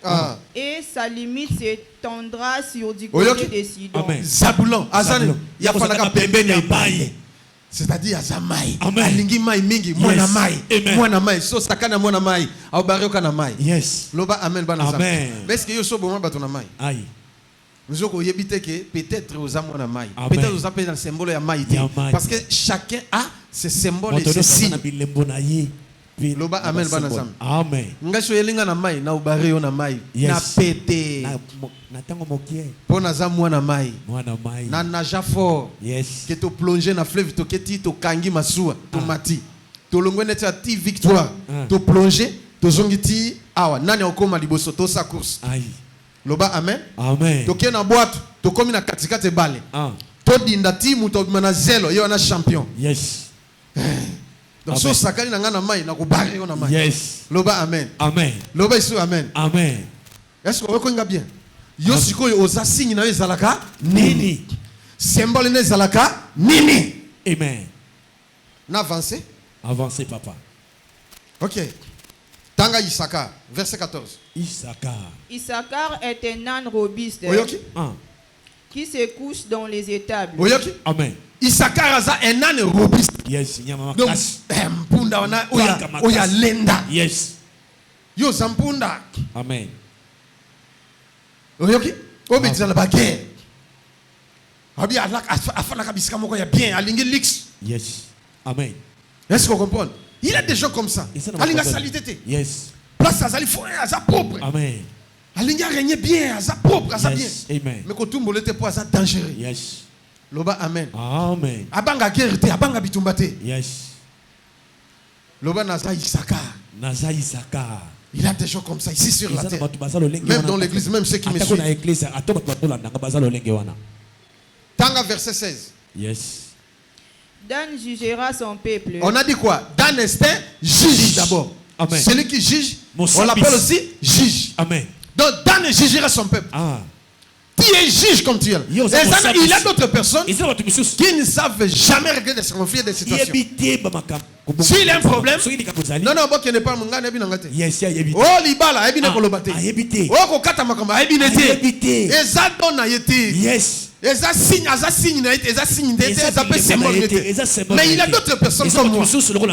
Et sa limite s'étendra sur du côté de Sidon. Amen. Zabulon. Azan. Il y a pas de pembeni ya mai. C'est-à-dire azamai. Alingi mai mingi. Mwana mai. Mwana mai. So sakana mwana mai. Au barioka na mai. Yes. Loba amen bana zam. Amen. Est-ce que yo so bon bato na mai? Aïe. Nous avons évité que peut-être aux amours na mai. Amen. Peut-être aux appels dans le symbole ya mai. Parce que chacun a ses symboles et ses signes. Loba amen bana zam. Amen. Ngasho yelinga na mai na ubario na mai. Na pété. Na tango mokie. Pona za mwana mai. Mwana mai. Na naja fort. Yes. Que to plonger na fleuve to keti to kangi masua to mati. To longwene ti victoire. To plonger to zongiti awa nani okoma liboso to sa course. Aïe. Loba amen. Amen. To ke na boîte to komi na katikate bale. To dinda timu to mana zelo yo na champion. Yes. Donc so sakani na ngana mai na ko bare yo na mai. Yes. Loba amen. Amen. Loba isu amen. Amen. Est-ce que vous bien? Yo sikoyo oza signe na ezalaka nini? Symbole na ezalaka nini? Amen. Na avancé? Avancez papa. OK. Tanga Issachar, verset 14. Issachar est un âne robuste qui se couche dans les étables. Amen. Issachar a un âne robuste. Yes. Donc, mpunda wana oya lenda. Yes. Yo zampunda. Amen. Oyoki? Obi tsala baguerre. Abi alak afana kabisika moko ya bien, alingi lix. Yes. Amen. Est-ce qu'on comprend? Il y a des gens comme ça. Alinga salité. Yes. Place à Zali à sa propre. Amen. Alinga régner bien, à sa propre, à sa bien. Amen. Mais quand tout le monde était pas dangereux. Yes. Loba amen. Amen. Abanga guerre te, abanga bitumbate. Yes. Loba naza Issachar. Naza Issachar. Il y a des gens comme ça ici sur la terre. Même dans l'église, même ceux qui me suivent. Tanga verset 16. Yes. Dan jugera son peuple. On a dit quoi? Dan est un juge d'abord. Amen. Celui qui juge, on l'appelle aussi juge. Amen. Donc Dan jugera son peuple. Qui est juge comme tu es. Il y a d'autres personnes qui ne savent jamais régler des conflits et des situations. S'il y a un problème, non, bon, qui n'est pas mon gars, yes, oh, libala, ebine kolobate. Oh, kokata makamba, ebine te. Eza dona yete. Yes. Eza signe, eza signe, eza pe symbole yete. Mais il y a d'autres personnes comme moi.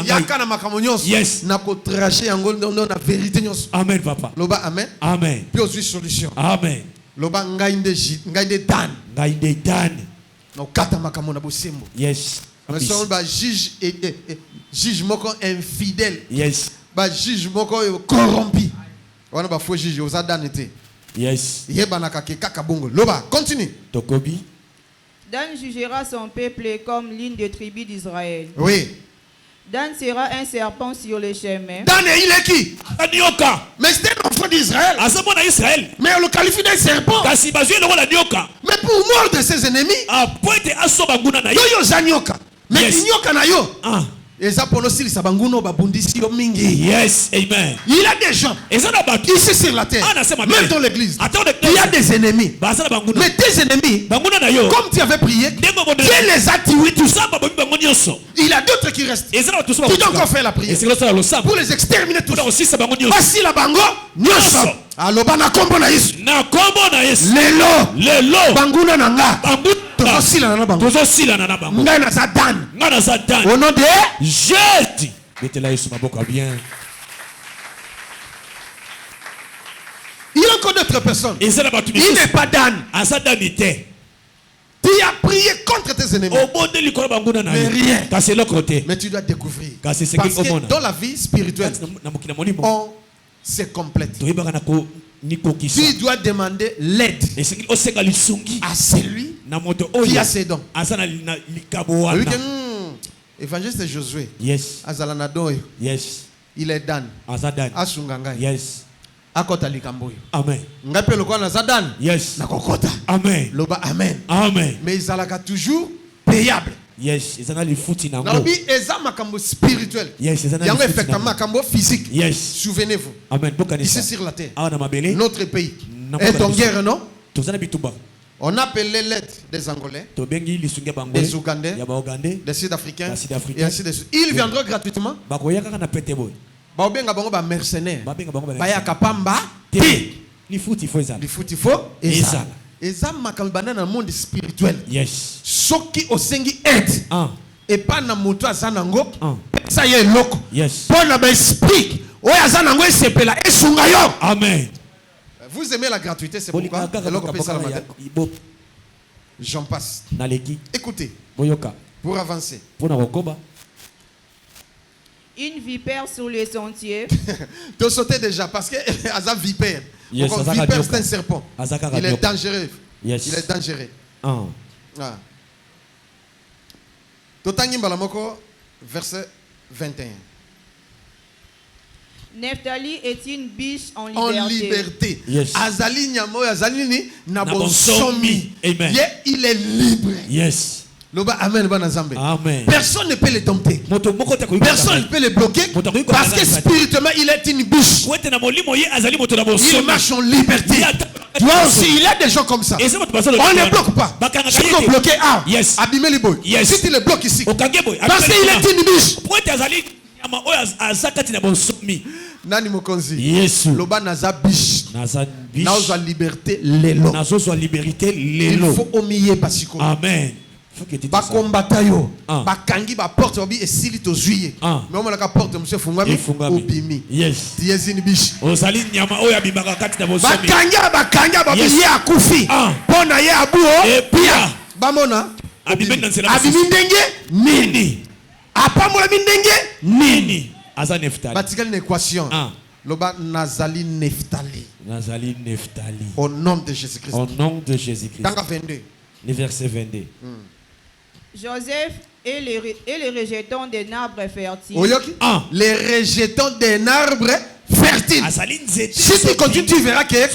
Yakana makamonyos. Yes. Na ko tracher angol dans la vérité nyos. Amen, papa. Loba amen. Amen. Puis aussi solution. Amen. Loba ngainde dan. Ngainde dan. No kata makamona bosembo. Yes. Mais son ba juge moko infidèle. Yes. Ba juge moko corrompu. Wana ba faux juge oza dan été. Yes. Yeba na kaka bongo. Loba, continue. Tokobi. Dan jugera son peuple comme ligne de tribu d'Israël. Oui. Dan sera un serpent sur le chemin. Dan il est qui? Nioka. Mais c'est un enfant d'Israël. Azamona Israël. Mais on le qualifie d'un serpent. Kasi bazue le roi nioka. Mais pour mordre ses ennemis. Pointe asoba nguna na yo. Yo zanyoka. Mais nioka na yo. Yes, amen. Il y a des gens ici sur la terre, même dans l'église, il y a des ennemis. Mais tes ennemis, comme tu avais prié, Dieu les a tués tous. Il y a d'autres qui restent. Tu dois encore faire la prière pour les exterminer tous. Voici la bango, nyoso. Aloba na kombo na Yesu. Lelo. Banguna nanga. Tozosila na bango. Ngai na Satan. Au nom de Jésus. Mettez-la Yesu maboko bien. Il y a encore d'autres personnes. Il n'est pas Dan. Tu as prié contre tes ennemis. Mais rien. Mais tu dois découvrir. Parce que dans la vie spirituelle, on se complète. Tu dois demander l'aide à celui qui a ses dons. Évangéliste Josué. Yes. Azalanadoyo. Yes. Il est Dan. Azadan. Asungangai. Yes. Akota likamboyo. Amen. Ngape lokwa na Zadan. Yes. Nakokota. Amen. Loba amen. Amen. Mais ils alaka toujours payable. Yes, ils ont les foutis dans Nalobi eza makambo spirituel. Yes, ils ont Il y a effectivement makambo physique. Yes. Souvenez-vous. Amen. Ici sur la terre. Ah, notre pays est en guerre, non? On appelle les lettres des Angolais, des Ougandais, des Sud-Africains, et ainsi de suite. Ils viendront gratuitement. Baobenga bango ba mercenaires. Baya kapamba te. Li futi fo ezala. Li futi fo ezala. Eza makambo bana na monde spirituel. Yes. Soki osengi aide. Et pas na moto azanango. Ça y est loko. Yes. Pour na ba esprit. Oya azanango esepela esunga yo. Amen. Vous aimez la gratuité, c'est pourquoi j'en passe. Écoutez, pour avancer. Une vipère sur les sentiers. Tu sautais déjà parce que Aza vipère. Yes, vipère, c'est un serpent. Il est dangereux. Yes. Il est dangereux. Totangi Mbalamoko, verset 21. Nephtali est une biche en liberté. En liberté. Yes. Azali nyamo, azali ni nabonsomi. Amen. Il est libre. Yes. Loba amen bana zambe. Amen. Personne ne peut le dompter. Personne ne peut le bloquer parce que spirituellement il est une biche. Il marche en liberté. Toi aussi, il y a des gens comme ça. On ne les bloque pas. Si on bloque, abîmer les boys. Si tu le bloques ici, parce qu'il est une biche. Nani mokonzi. Yesu. Loba naza biche. Naza biche. Naza liberté lelo. Naza liberté lelo. Il faut omier basiko. Amen. Ba kombata yo. Ba kangi ba porte obi esili to zuye. Mais on la porte monsieur fungami obimi. Yes. Tiezini biche. Osali nyama oya bimaka kati na bosomi. Ba kanga ba ye akufi. Pona ye abuo. Et pia. Ba mona. Abimi ndenge nini. Apamola mindenge nini. Aza Neftali. Batikali une équation. Loba nazali Neftali. Nazali Neftali. Au nom de Jésus-Christ. Au nom de Jésus-Christ. Dans 22. Le verset 22. Joseph et les rejetons d'un arbre fertile. Les rejetons d'un arbre fertile. Si tu continues, tu verras que il est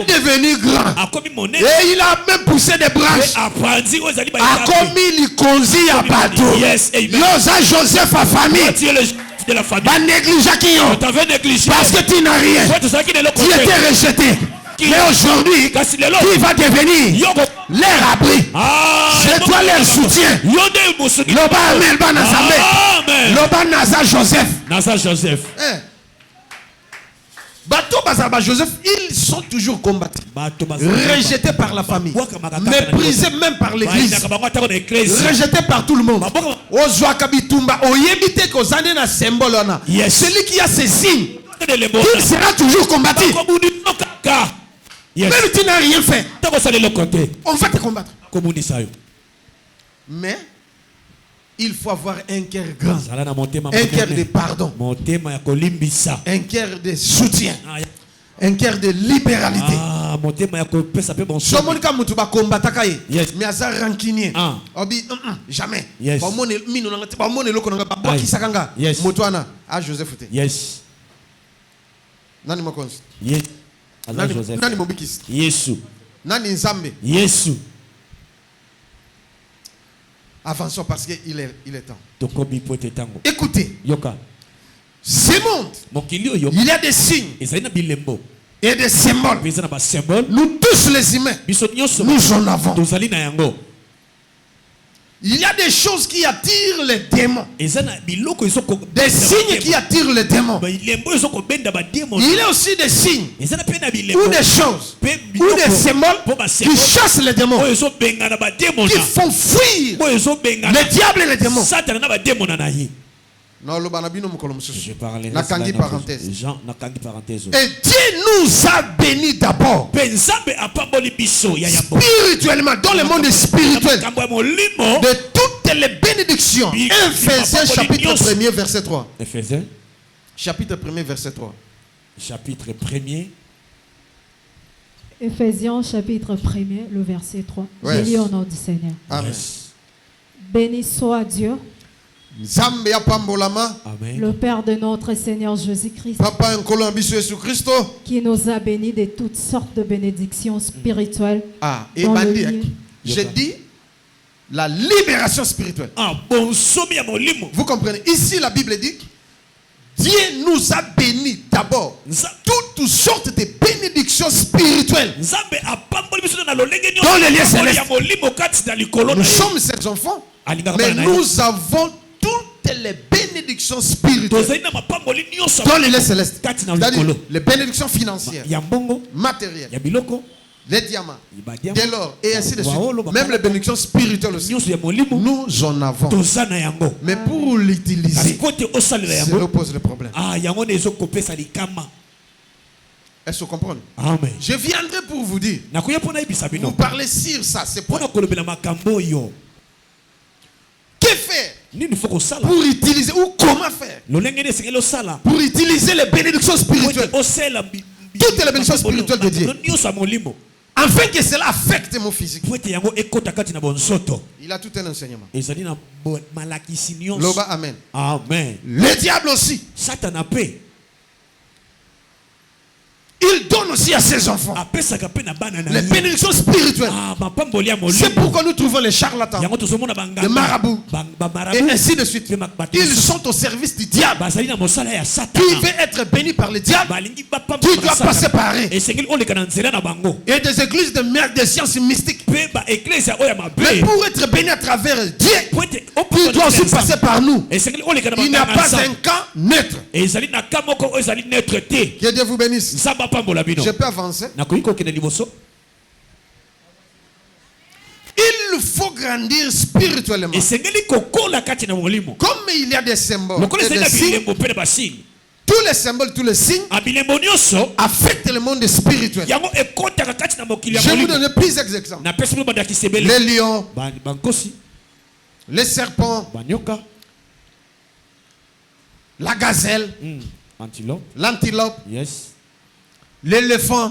devenu grand. Et il a même poussé des branches. A commis l'Ikonzi à Badou. Yosa Joseph à famille. Pas négliger parce que tu n'as rien. Tu étais rejeté. Mais aujourd'hui, qui va devenir leur abri. C'est toi leur soutien. Loba Amen Banazambe. Loba Naza Joseph. Naza Joseph. Bateau Bazaba Joseph, ils sont toujours combattus. Rejetés par la famille. Méprisés même par l'église. Rejetés par tout le monde. Celui qui a ces signes, il sera toujours combattu. Même si tu n'as rien fait, on va te combattre. Mais il faut avoir un cœur grand, un cœur de pardon, un cœur de soutien, un cœur de libéralité. Jamais. Yes. Nani mokonzi? Yes. Nani mobikisi? Yesu. Nani nzambe? Yesu. Avançons parce qu'il est temps. Écoutez. Yoka. Ce monde, il y a des signes et des symboles. Nous tous les humains, nous en avons. Il y a des choses qui attirent les démons. Des signes qui attirent les démons. Il y a aussi des signes ou des choses ou des symboles qui chassent les démons, qui font fuir les diables et les démons. Je parlais parenthèse. Et Dieu nous a bénis d'abord spirituellement, dans le monde spirituel, de toutes les bénédictions. Ephésiens chapitre 1er verset 3. Ephésiens chapitre 1er verset 3. Chapitre 1er. Ephésiens chapitre 1er, le verset 3. Ouais. Je lis au nom du Seigneur. Amen. Béni soit Dieu, Amen. le Père de notre Seigneur Jésus-Christ, qui nous a bénis de toutes sortes de bénédictions spirituelles. Et bandit, j'ai dit, la libération spirituelle. Vous comprenez? Ici, la Bible dit Dieu nous a bénis d'abord toutes sortes de bénédictions spirituelles dans les lieux célestes. Nous sommes ses enfants, mais nous avons toutes les bénédictions spirituelles dans les lieux célestes. C'est-à-dire les bénédictions financières, matérielles, les diamants, dès lors, et ainsi de suite. Même les bénédictions spirituelles aussi, nous en avons. Mais pour l'utiliser, c'est là où pose le problème. Est-ce que vous comprenez? Amen. Je viendrai pour vous dire. Vous parlez sur ça, c'est pour. Que faire pour utiliser ou comment faire pour utiliser les bénédictions spirituelles, toutes les bénédictions spirituelles de Dieu, afin que cela affecte mon physique? Il a tout un enseignement. Loba, amen. Amen. Le diable aussi, il donne aussi à ses enfants les bénédictions spirituelles. C'est pourquoi nous trouvons les charlatans, les marabouts, et ainsi de suite. Ils sont au service du diable. Qui veut être béni par le diable, tu dois passer par eux. Et des églises de sciences mystiques. Mais pour être béni à travers Dieu, tu dois aussi passer par nous. Il n'y a pas un cas neutre. Que Dieu vous bénisse. Je peux avancer. Il faut grandir spirituellement. Comme il y a des symboles et des signes, tous les symboles, tous les signes affectent le monde spirituel. Je vais vous donner plusieurs exemples. Les lions, les serpents, la gazelle, l'antilope, l'éléphant.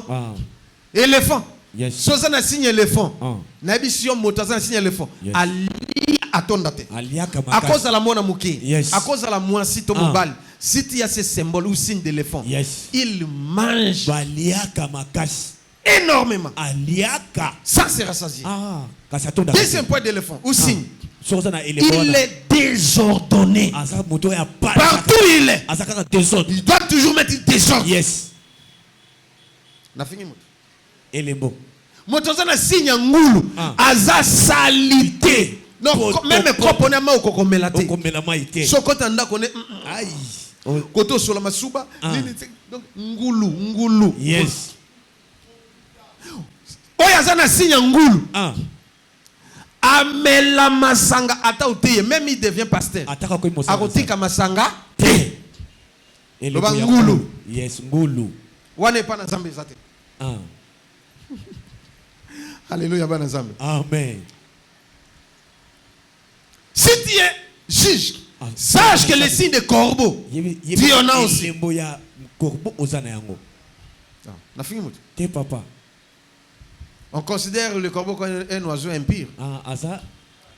Éléphant. Sozana signe éléphant. Nabision motazana signe éléphant. Ali atondate. À cause de la mona mouké. À cause de la moisi tomobal. Si tu as ces symboles ou signes d'éléphant, il mange énormément. Ça c'est rassasié. Deuxième point d'éléphant ou signe. Il est désordonné. Partout il est. Il doit toujours mettre une désordre. Na fini moto. Elembo. Motozana signe ngulu. Aza salité. Non, même kopona ma okokomela te. Okomelama ite. Sokota nda kone. Aïe. Koto sola masuba. Donc ngulu. Yes. Oyazana signe ngulu. Amela masanga ata uteye. Même il devient pasteur. Akotika masanga te. Loba ngulu. Yes, ngulu. Wane pa na zambe zate. Alléluia, bana zambe. Amen. Si tu es juge, sache que les signes de corbeau, tu en as aussi. Papa. On considère le corbeau comme un oiseau impur.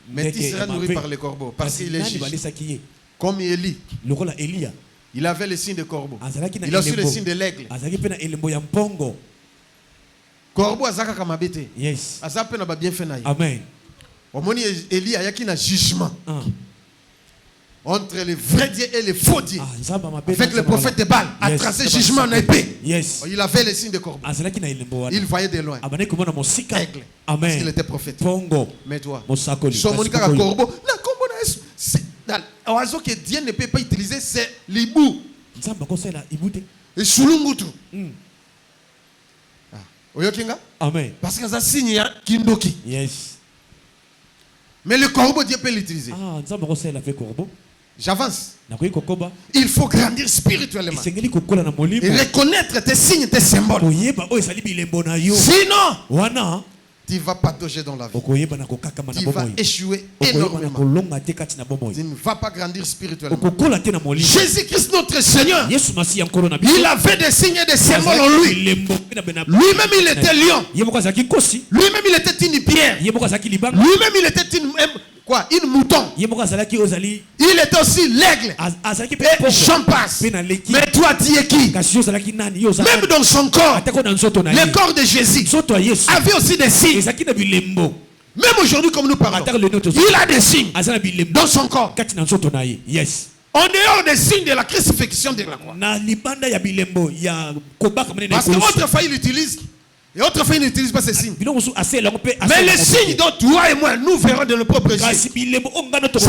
Mais tu seras nourri par le corbeau parce qu'il est juge. Comme Élie. Il avait le signe de corbeau. Il a aussi le signe de l'aigle. Corbeau azaka kamabete. Yes. Azape na ba bien fait na. Amen. Omoni Élie ayaki na jugement. Entre les vrais dieux et les faux dieux. Avec le prophète de Baal a tracé jugement en épée. Yes. Il avait le signe de corbeau. Il voyait de loin. Aigle. Amen. Parce qu'il était prophète. Pongo. Mais toi. Somonika corbeau. Na corbeau na c'est l'oiseau que Dieu ne peut pas utiliser, c'est l'hibou. Et sulungutu. Amen. Parce que ça signe kindoki. Yes. Mais le corbeau, Dieu peut l'utiliser. J'avance. Il faut grandir spirituellement. Et reconnaître tes signes, tes symboles. Sinon, tu vas patauger dans la vie. Tu vas échouer énormément. Tu ne vas pas grandir spirituellement. Jésus-Christ, notre Seigneur, il avait des signes et des symboles en lui. Lui-même, il était lion. Lui-même, il était une pierre. Lui-même, il était une mouton. Il était aussi l'aigle. Et j'en passe. Mais toi, tu es qui? Même dans son corps, le corps de Jésus avait aussi des signes. Même aujourd'hui, comme nous parlons, il a des signes dans son corps. Yes. En dehors des signes de la crucifixion de la croix. Parce qu'autrefois, il utilise. Et autrefois, il n'utilise pas ces signes. Mais les signes dont toi et moi, nous verrons de nos propres yeux, ça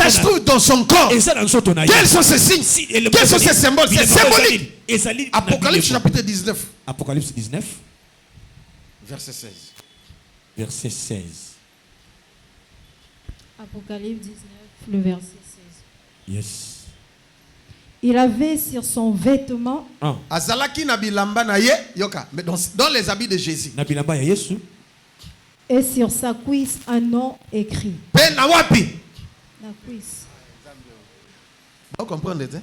se trouve dans son corps. Quels sont ces signes? Quels sont ces symboles? C'est symbolique. Apocalypse chapitre 19. Apocalypse 19. Verset 16. Verset 16. Apocalypse 19, le verset 16. Yes. Il avait sur son vêtement Azalaki na bilamba na ye, yoka, mais dans les habits de Jésus. Na bilamba ya Yesu. Et sur sa cuisse un nom écrit. Pe na wapi? La cuisse. Vous comprenez, hein?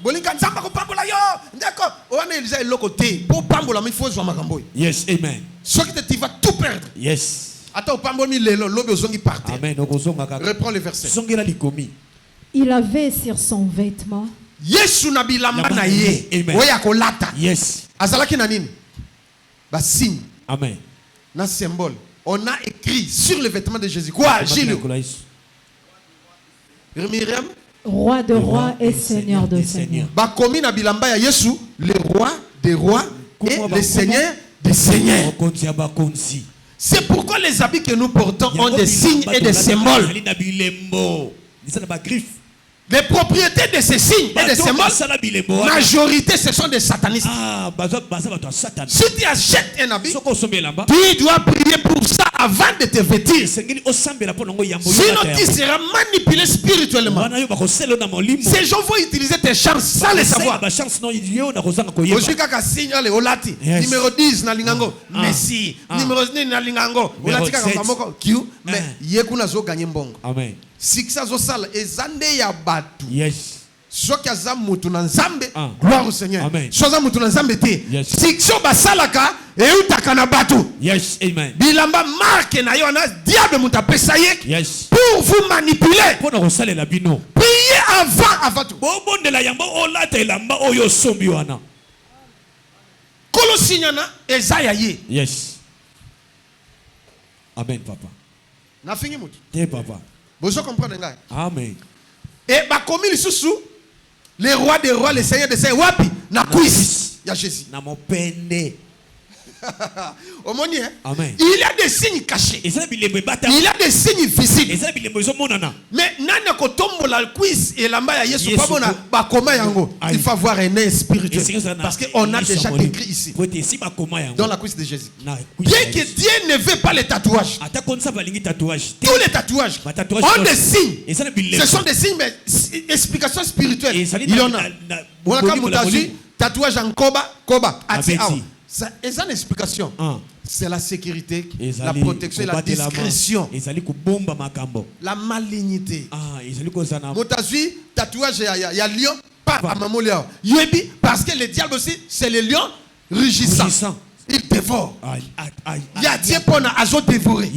Bolinga nzamba ko pambola yo. D'accord. Oana Elisa est côté. Pour pambola mais il faut jouer makambo. Yes, amen. Ce qui tu vas tout perdre. Yes. Attends, pambomi lelo, lobi ozongi partir. Amen. Reprends le verset. Songela likomi. Il avait sur son vêtement. Yesu na bilamba na ye. Oya ko lata. Yes. Azalaki na nini? Ba signe. Amen. Na symbole. On a écrit sur le vêtement de Jésus. Quoi, Gilles? Miriam? Roi de rois et seigneur de seigneurs. Bakomi na bilamba ya Yesu, le roi des rois et le seigneur des seigneurs. C'est pourquoi les habits que nous portons ont des signes et des symboles. Les propriétés de ces signes et des symboles, majorité, ce sont des satanistes. Si tu achètes un habit, tu dois prier pour ça avant de te vêtir. Sinon, tu seras manipulé spirituellement. Ces gens vont utiliser tes chances sans le savoir. Numéro 10, Nalingango. Messi. Numéro 9, Nalingango. Mais Yekuna zo gagné mbongo. Amen. Si ça zo sala ezande ya batu. Yes. Soki aza mutu na nzambe, gloire au Seigneur. Amen. So aza mutu na nzambe te. Yes. Si so basalaka eutaka na batu. Yes, amen. Bilamba marque na yo na diable muta pesa ye. Yes. Pour vous manipuler. Pour nous saler la bino. Priez avant tout. Bobo de la yamba olata elamba oyo sombi wana. Kolo signana ezaya ye. Yes. Amen, papa. Na fingi mutu. Te papa. Vous comprenez ngai? Amen. Et bakomi lisusu les rois des rois, les seigneurs des seigneurs, wapi na cuisse ya Jésus. Na mopende. Amen. Il y a des signes cachés. Il y a des signes visibles. Mais nana kotombo la cuisse et la main Yesu pabona ba koma yango. Il faut avoir un œil spirituel parce que on a déjà écrit ici dans la cuisse de Jésus. Bien que Dieu ne veut pas les tatouages. Tous les tatouages ont des signes. Ce sont des signes mais explications spirituelles. Il y en a. On a comme tatouage en koba ati aw. Ça est une explication. C'est la sécurité, la protection et la discrétion. La malignité. Motazui, tatouage, il y a lion, pas à Mamolia. Yebi, parce que le diable aussi, c'est le lion rugissant. Il dévore. Il y a Dieu pour nous dévorer.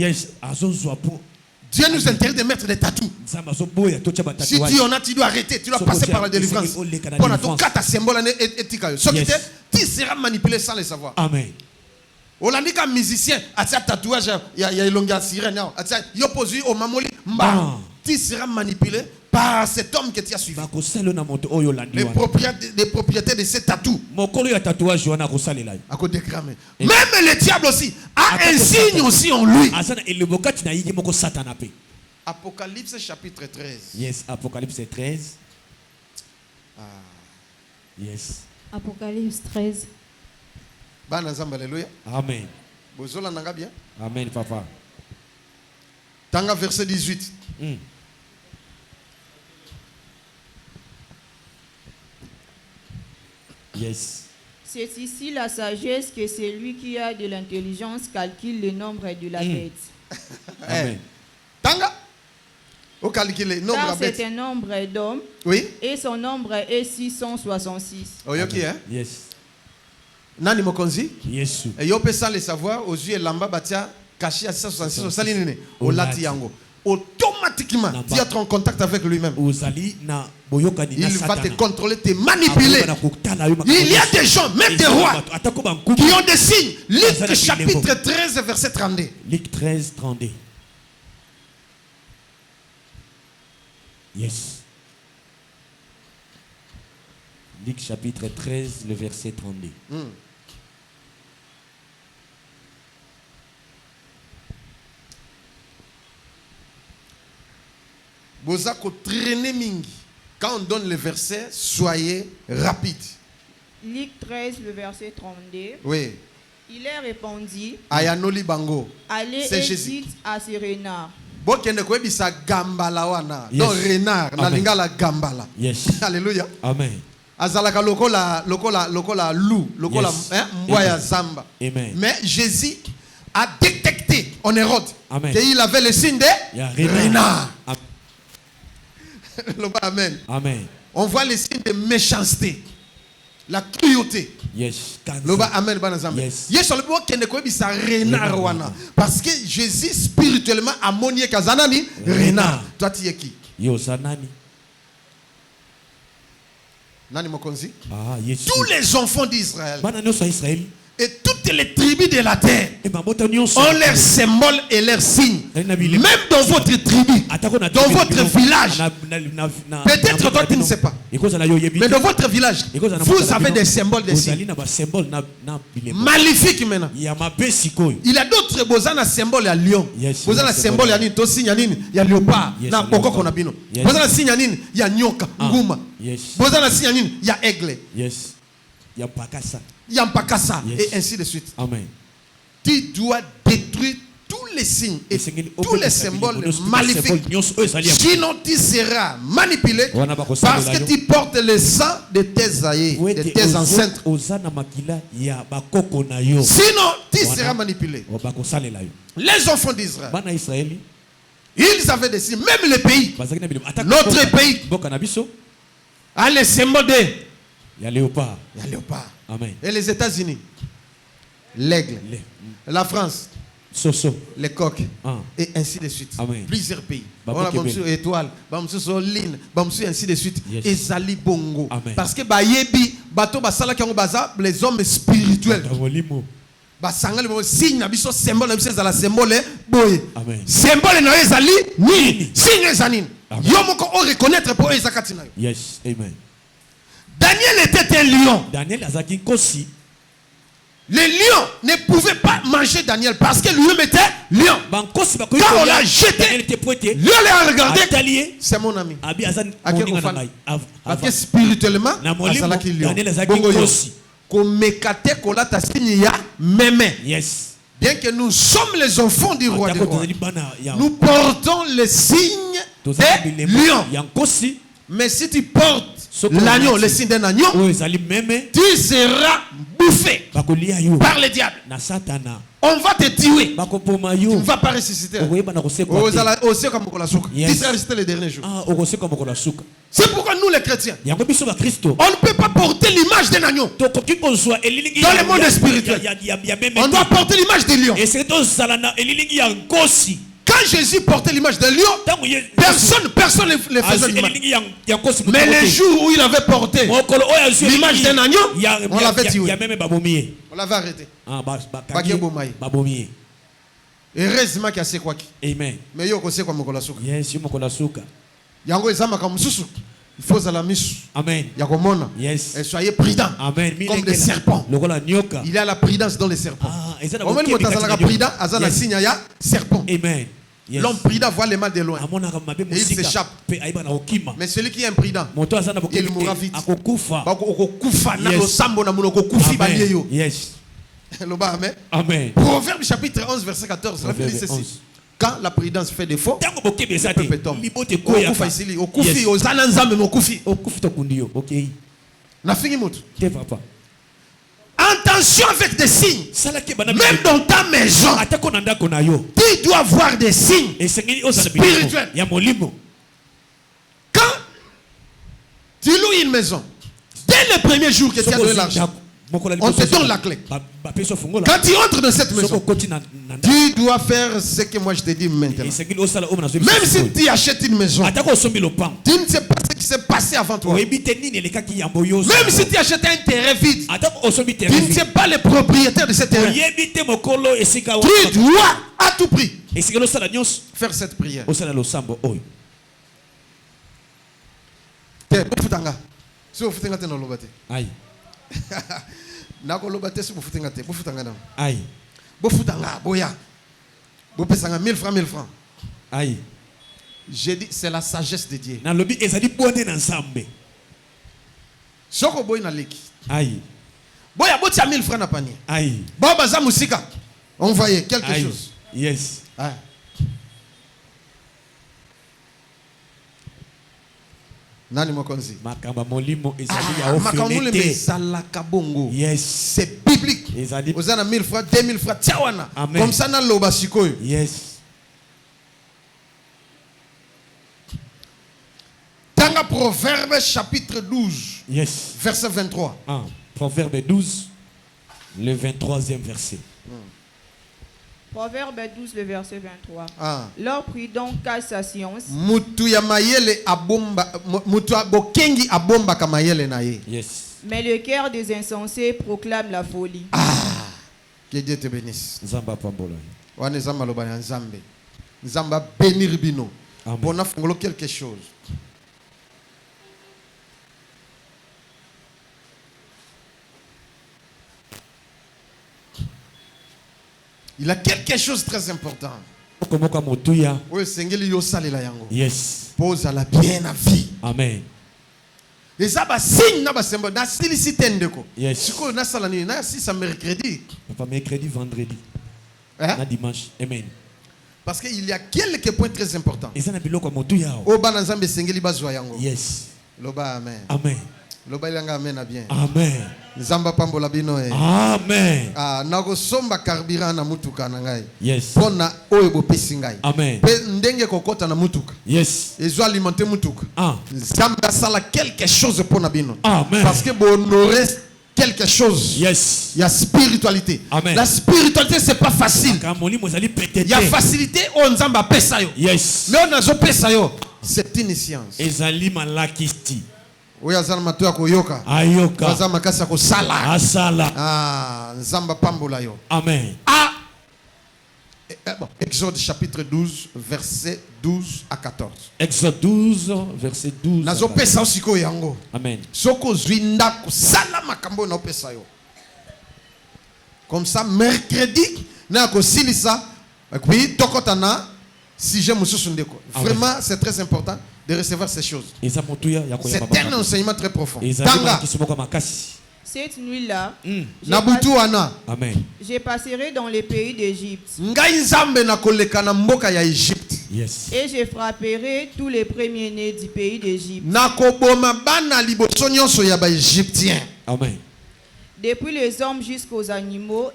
Dieu nous interdit de mettre des tatous. Si tu en as, tu dois arrêter. Tu dois passer par la délivrance. Pour nous, quatre symboles et ce qui tu seras manipulé sans le savoir. Amen. Olandika musicien, a tatouage, il y a une longue sirène. Il oppose au mamoli. Tu seras manipulé par cet homme que tu as suivi. Les propriétés de ces tatous. Même le diable aussi a un signe aussi en lui. Apocalypse chapitre 13. Yes, Apocalypse 13. Yes. Apocalypse 13. Amen. Bien? Amen, papa. Tanga verset 18. Yes. C'est ici la sagesse que celui qui a de l'intelligence calcule le nombre de la bête. Amen. Tanga. Au calculer nombre car de bête. C'est un nombre d'hommes. Oui. Et son nombre est 666. Oyoki, hein? Yes. Nani mokonzi? Yesu. Et yo peut sans le savoir aux yeux lamba batia caché à 666 au salinene au lati yango. Automatiquement automatiquement, tu es en contact avec lui-même. Il va te contrôler, te manipuler. Il y a des gens, même des rois, qui ont des signes. Luc chapitre 13, verset 32. Luc 13, 32. Yes. Luc chapitre 13, le verset 32. Quand on donne le verset, soyez rapide. Luc 13, le verset 32. Oui. Il leur répondit, Ayanoli Bango. allez et dites à ces renards. Donc renard, na lingala gambala. Yes. Alléluia. Amen. Azalaka lokola loup, lokola mboya zamba. Amen. Mais Jésus a détecté en Hérode qu'il avait le signe de renard. Amen. Amen. On voit les signes de méchanceté, la cruauté. Yes. Amen. Yes. Parce que Jésus spirituellement a monié kazanani renard. Toi tu es qui? Yo sanani. Nani mokonzi? Ah, yes. Tous les enfants d'Israël. Israël. Et toutes les tribus de la terre ont leurs symboles et leurs signes. Même dans votre tribu, dans votre village. Peut-être toi tu ne sais pas. Mais dans votre village, vous avez des symboles, des signes. Maléfique maintenant. Il y a d'autres bozana symboles, il y a lion. Bozana symbole, il y a to signe, il y a léopard. Na boko konabino. Bozana signe, il y a nyoka, nguma. Bozana signe, il y a aigle. Yes. Il y a pakasa. Yampakasa, et ainsi de suite. Amen. Tu dois détruire tous les signes et tous les symboles maléfiques. Sinon tu seras manipulé parce que tu portes le sang de tes aïeux, de tes ancêtres. Sinon tu seras manipulé. Les enfants d'Israël, ils avaient des signes, même le pays. Notre pays a les symboles de... Il y a léopard. Amen. Et les États-Unis, l'aigle. La France, les coqs. Et ainsi de suite. Amen. Plusieurs pays. On a étoile, ligne, ainsi de suite. Et Zali Bongo. Amen. Parce que Bayebi, Bato Basala qui ont les hommes spirituels. Basangale signe nabiso symbole nabiso za la symbole boy. Symbole na ezali ni signe zanin. Yomoko on reconnaître pour ezakatina. Yes, amen. Daniel était un lion. Daniel azaki kosi. Les lions ne pouvaient pas manger Daniel parce que lui-même était lion. Quand on l'a jeté, lion l'a regardé. C'est mon ami. Parce que spirituellement, azalaki lion. Yes. Bien que nous sommes les enfants du roi des rois, nous portons le signe des lions. Mais si tu portes l'agneau, le signe d'un agneau, tu seras bouffé par le diable. On va te tuer. Tu ne vas pas ressusciter. Tu seras ressuscité les derniers jours. C'est pourquoi nous les chrétiens, on ne peut pas porter l'image d'un agneau dans le monde spirituel. On doit porter l'image des lions. Quand Jésus portait l'image d'un lion, personne ne le faisait l'image. Mais les jours où il avait porté l'image d'un agneau, on l'avait tué. On l'avait arrêté. Heureusement qu'il y a ce quoi. Amen. Mais il y a aussi quoi mokola suka. Yes, mokola suka. Yango ezama comme susu. Il faut ça la misu. Amen. Yakomona. Yes. Et soyez prudents. Amen. Comme des serpents. Il y a la prudence dans les serpents. Au moment où tu as la prudence, azana signe ya serpent. Amen. Yes. L'homme prudent voit les mal de loin. Et il s'échappe. Mais celui qui est imprudent, il mourra vite. Yes. Amen. Amen. Proverbe chapitre 11 verset 14. La Bible dit ceci. Quand la prudence fait défaut, le peuple tombe. Attention avec des signes. Même dans ta maison, tu dois voir des signes spirituels. Quand tu loues une maison, dès le premier jour que tu as donné l'argent, on te donne la clé. Quand tu entres dans cette maison, tu dois faire ce que moi je te dis maintenant. Même si tu achètes une maison, tu ne sais pas ce qui s'est passé avant toi. Même si tu achètes un terrain vide, tu ne sais pas le propriétaire de ce terrain. Tu dois à tout prix faire cette prière. Si vous faites un lobate, aïe. Nako lobate si vous faites un bofutanga, aïe. Bofutanga, boya. Bopesanga 1000 francs, 1000 francs. Aïe. J'ai dit, c'est la sagesse de Dieu. Na lobi ezali bonne na nzambe. Soko boy na leki. Aïe. Boya botia 1000 francs na panier. Aïe. Baba za musika. On voyait quelque chose. Yes. Aïe. Nani mokonzi makamba molimo ezali ya ofenete ezalaka bongo. Yes, c'est biblique. Ezali ozana 1000 francs 2000 francs tiawana comme ça na loba sikoyo. Yes. Tanga Proverbe chapitre 12. Yes. Verset 23. Ah, Proverbe 12 le 23e verset. Proverbe 12, le verset 23. Ah. Leur prie donc à sa science. Yes. Mais le cœur des insensés proclame la folie. Ah. Que Dieu te bénisse. Nzamba bénir bino. On a fait quelque chose. Il a quelque chose de très important. Yes. Pose à la bien à vie. Amen. Et ça va signe na basembo na silicité ndeko. Yes. Siko na salani na si ça mercredi. Pas mercredi, vendredi. Na dimanche. Amen. Parce qu'il y a quelques points très importants. Et ça na biloko motuya. O bana nzambe sengeli bazwa yango. Yes. Loba amen. Amen. Loba ilanga amen bien. Amen. Nzamba pambola bino e. Amen. Ah nako somba carburant na mutuka na ngai. Yes. Pona oyo bo pesi ngai. Amen. Pe ndenge kokota na mutuka. Yes. Ezo alimenter mutuka. Ah. Nzamba sala quelque chose pona bino. Amen. Parce que bo honorer quelque chose. Yes. Il y a spiritualité. Amen. La spiritualité c'est pas facile. Il y a facilité on nzamba pesa yo. Yes. Mais on a zo pesa yo. C'est une science. Ezali malakisti. Oui, azal matoya koyoka. Ayoka. Azal makasa ko sala. Asala. Ah, nzamba pambola yo. Amen. Ah. Bon, Exode chapitre 12 verset 12 à 14. Exode 12 verset 12. Nazo pesa osiko yango. Amen. Soko zwinda ko sala makambo na pesa yo. Comme ça mercredi na ko silisa. Puis tokotana sujet mususu ndeko. Vraiment c'est très important de recevoir ces choses. C'est un enseignement très profond. Cette nuit-là, je passerai dans les pays d'Égypte. Yes. Et je frapperai tous les premiers-nés du pays d'Égypte. Amen. Depuis les hommes jusqu'aux animaux,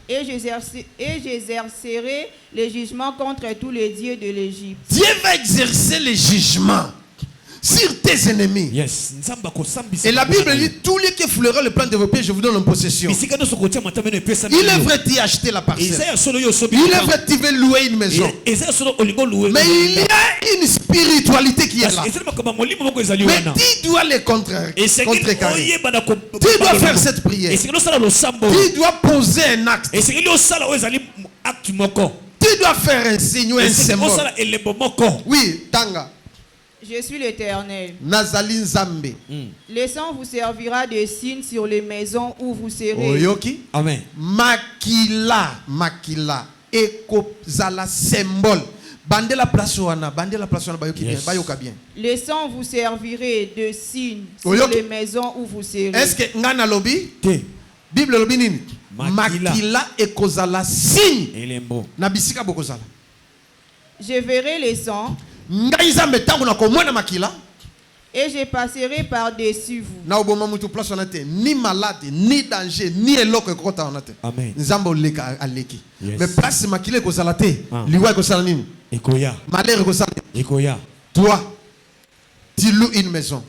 et j'exercerai les jugements contre tous les dieux de l'Égypte. Dieu va exercer les jugements sur tes ennemis. Yes. Et la Bible dit tous les qui fouleront le plan développé, je vous donne en possession. Il est vrai tu as acheté la parcelle. Il est vrai tu veux louer une maison. Mais il y a une spiritualité qui est là. Mais tu dois les contrecarrer. Tu dois faire cette prière. Tu dois poser un acte. Tu dois faire un signe ou un symbole. Oui, tanga. Je suis l'Éternel. Nazali Nzambe. Le sang vous servira de signe sur les maisons où vous serez. Oyoki. Amen. Makila eko zala symbole. Bande la place wana bayoki bien, bayoka bien. Le sang vous servira de signe sur les maisons où vous serez. Est-ce que ngana lobi? Bible lobi nini? Makila eko zala signe. Elembo. Na bisika bokozala. Je verrai le sang. Et je passerai par-dessus vous. Ni malade, ni danger, ni eloko ekota onate. Amen. Nzambo leka aleki. Mais place makile ko salate, liwa ko salanini. Ekoya. Malheur ko salanini. Ekoya. Toi, tu loues une maison.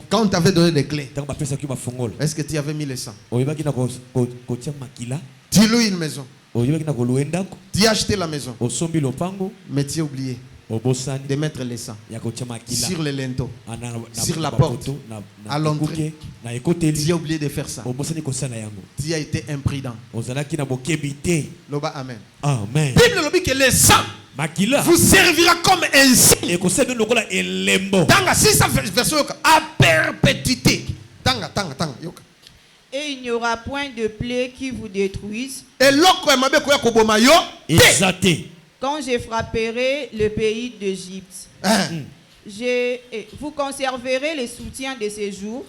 Quand on t'avait donné des clés, est-ce que tu avais mis le sang? Tu loues une maison. Tu as acheté la maison. Mais tu as oublié de mettre les sangs sur les linteaux, sur la porte, à l'entrée. Tu as oublié de faire ça. Tu as été imprudent. Amen. Amen. Bible dit que les sangs vous servira comme un signe. Tanga, si ça version à perpétuité. Tanga. Et il n'y aura point de plaie qui vous détruise. Quand je frapperai le pays d'Égypte, vous conserverez les soutiens de ces jours.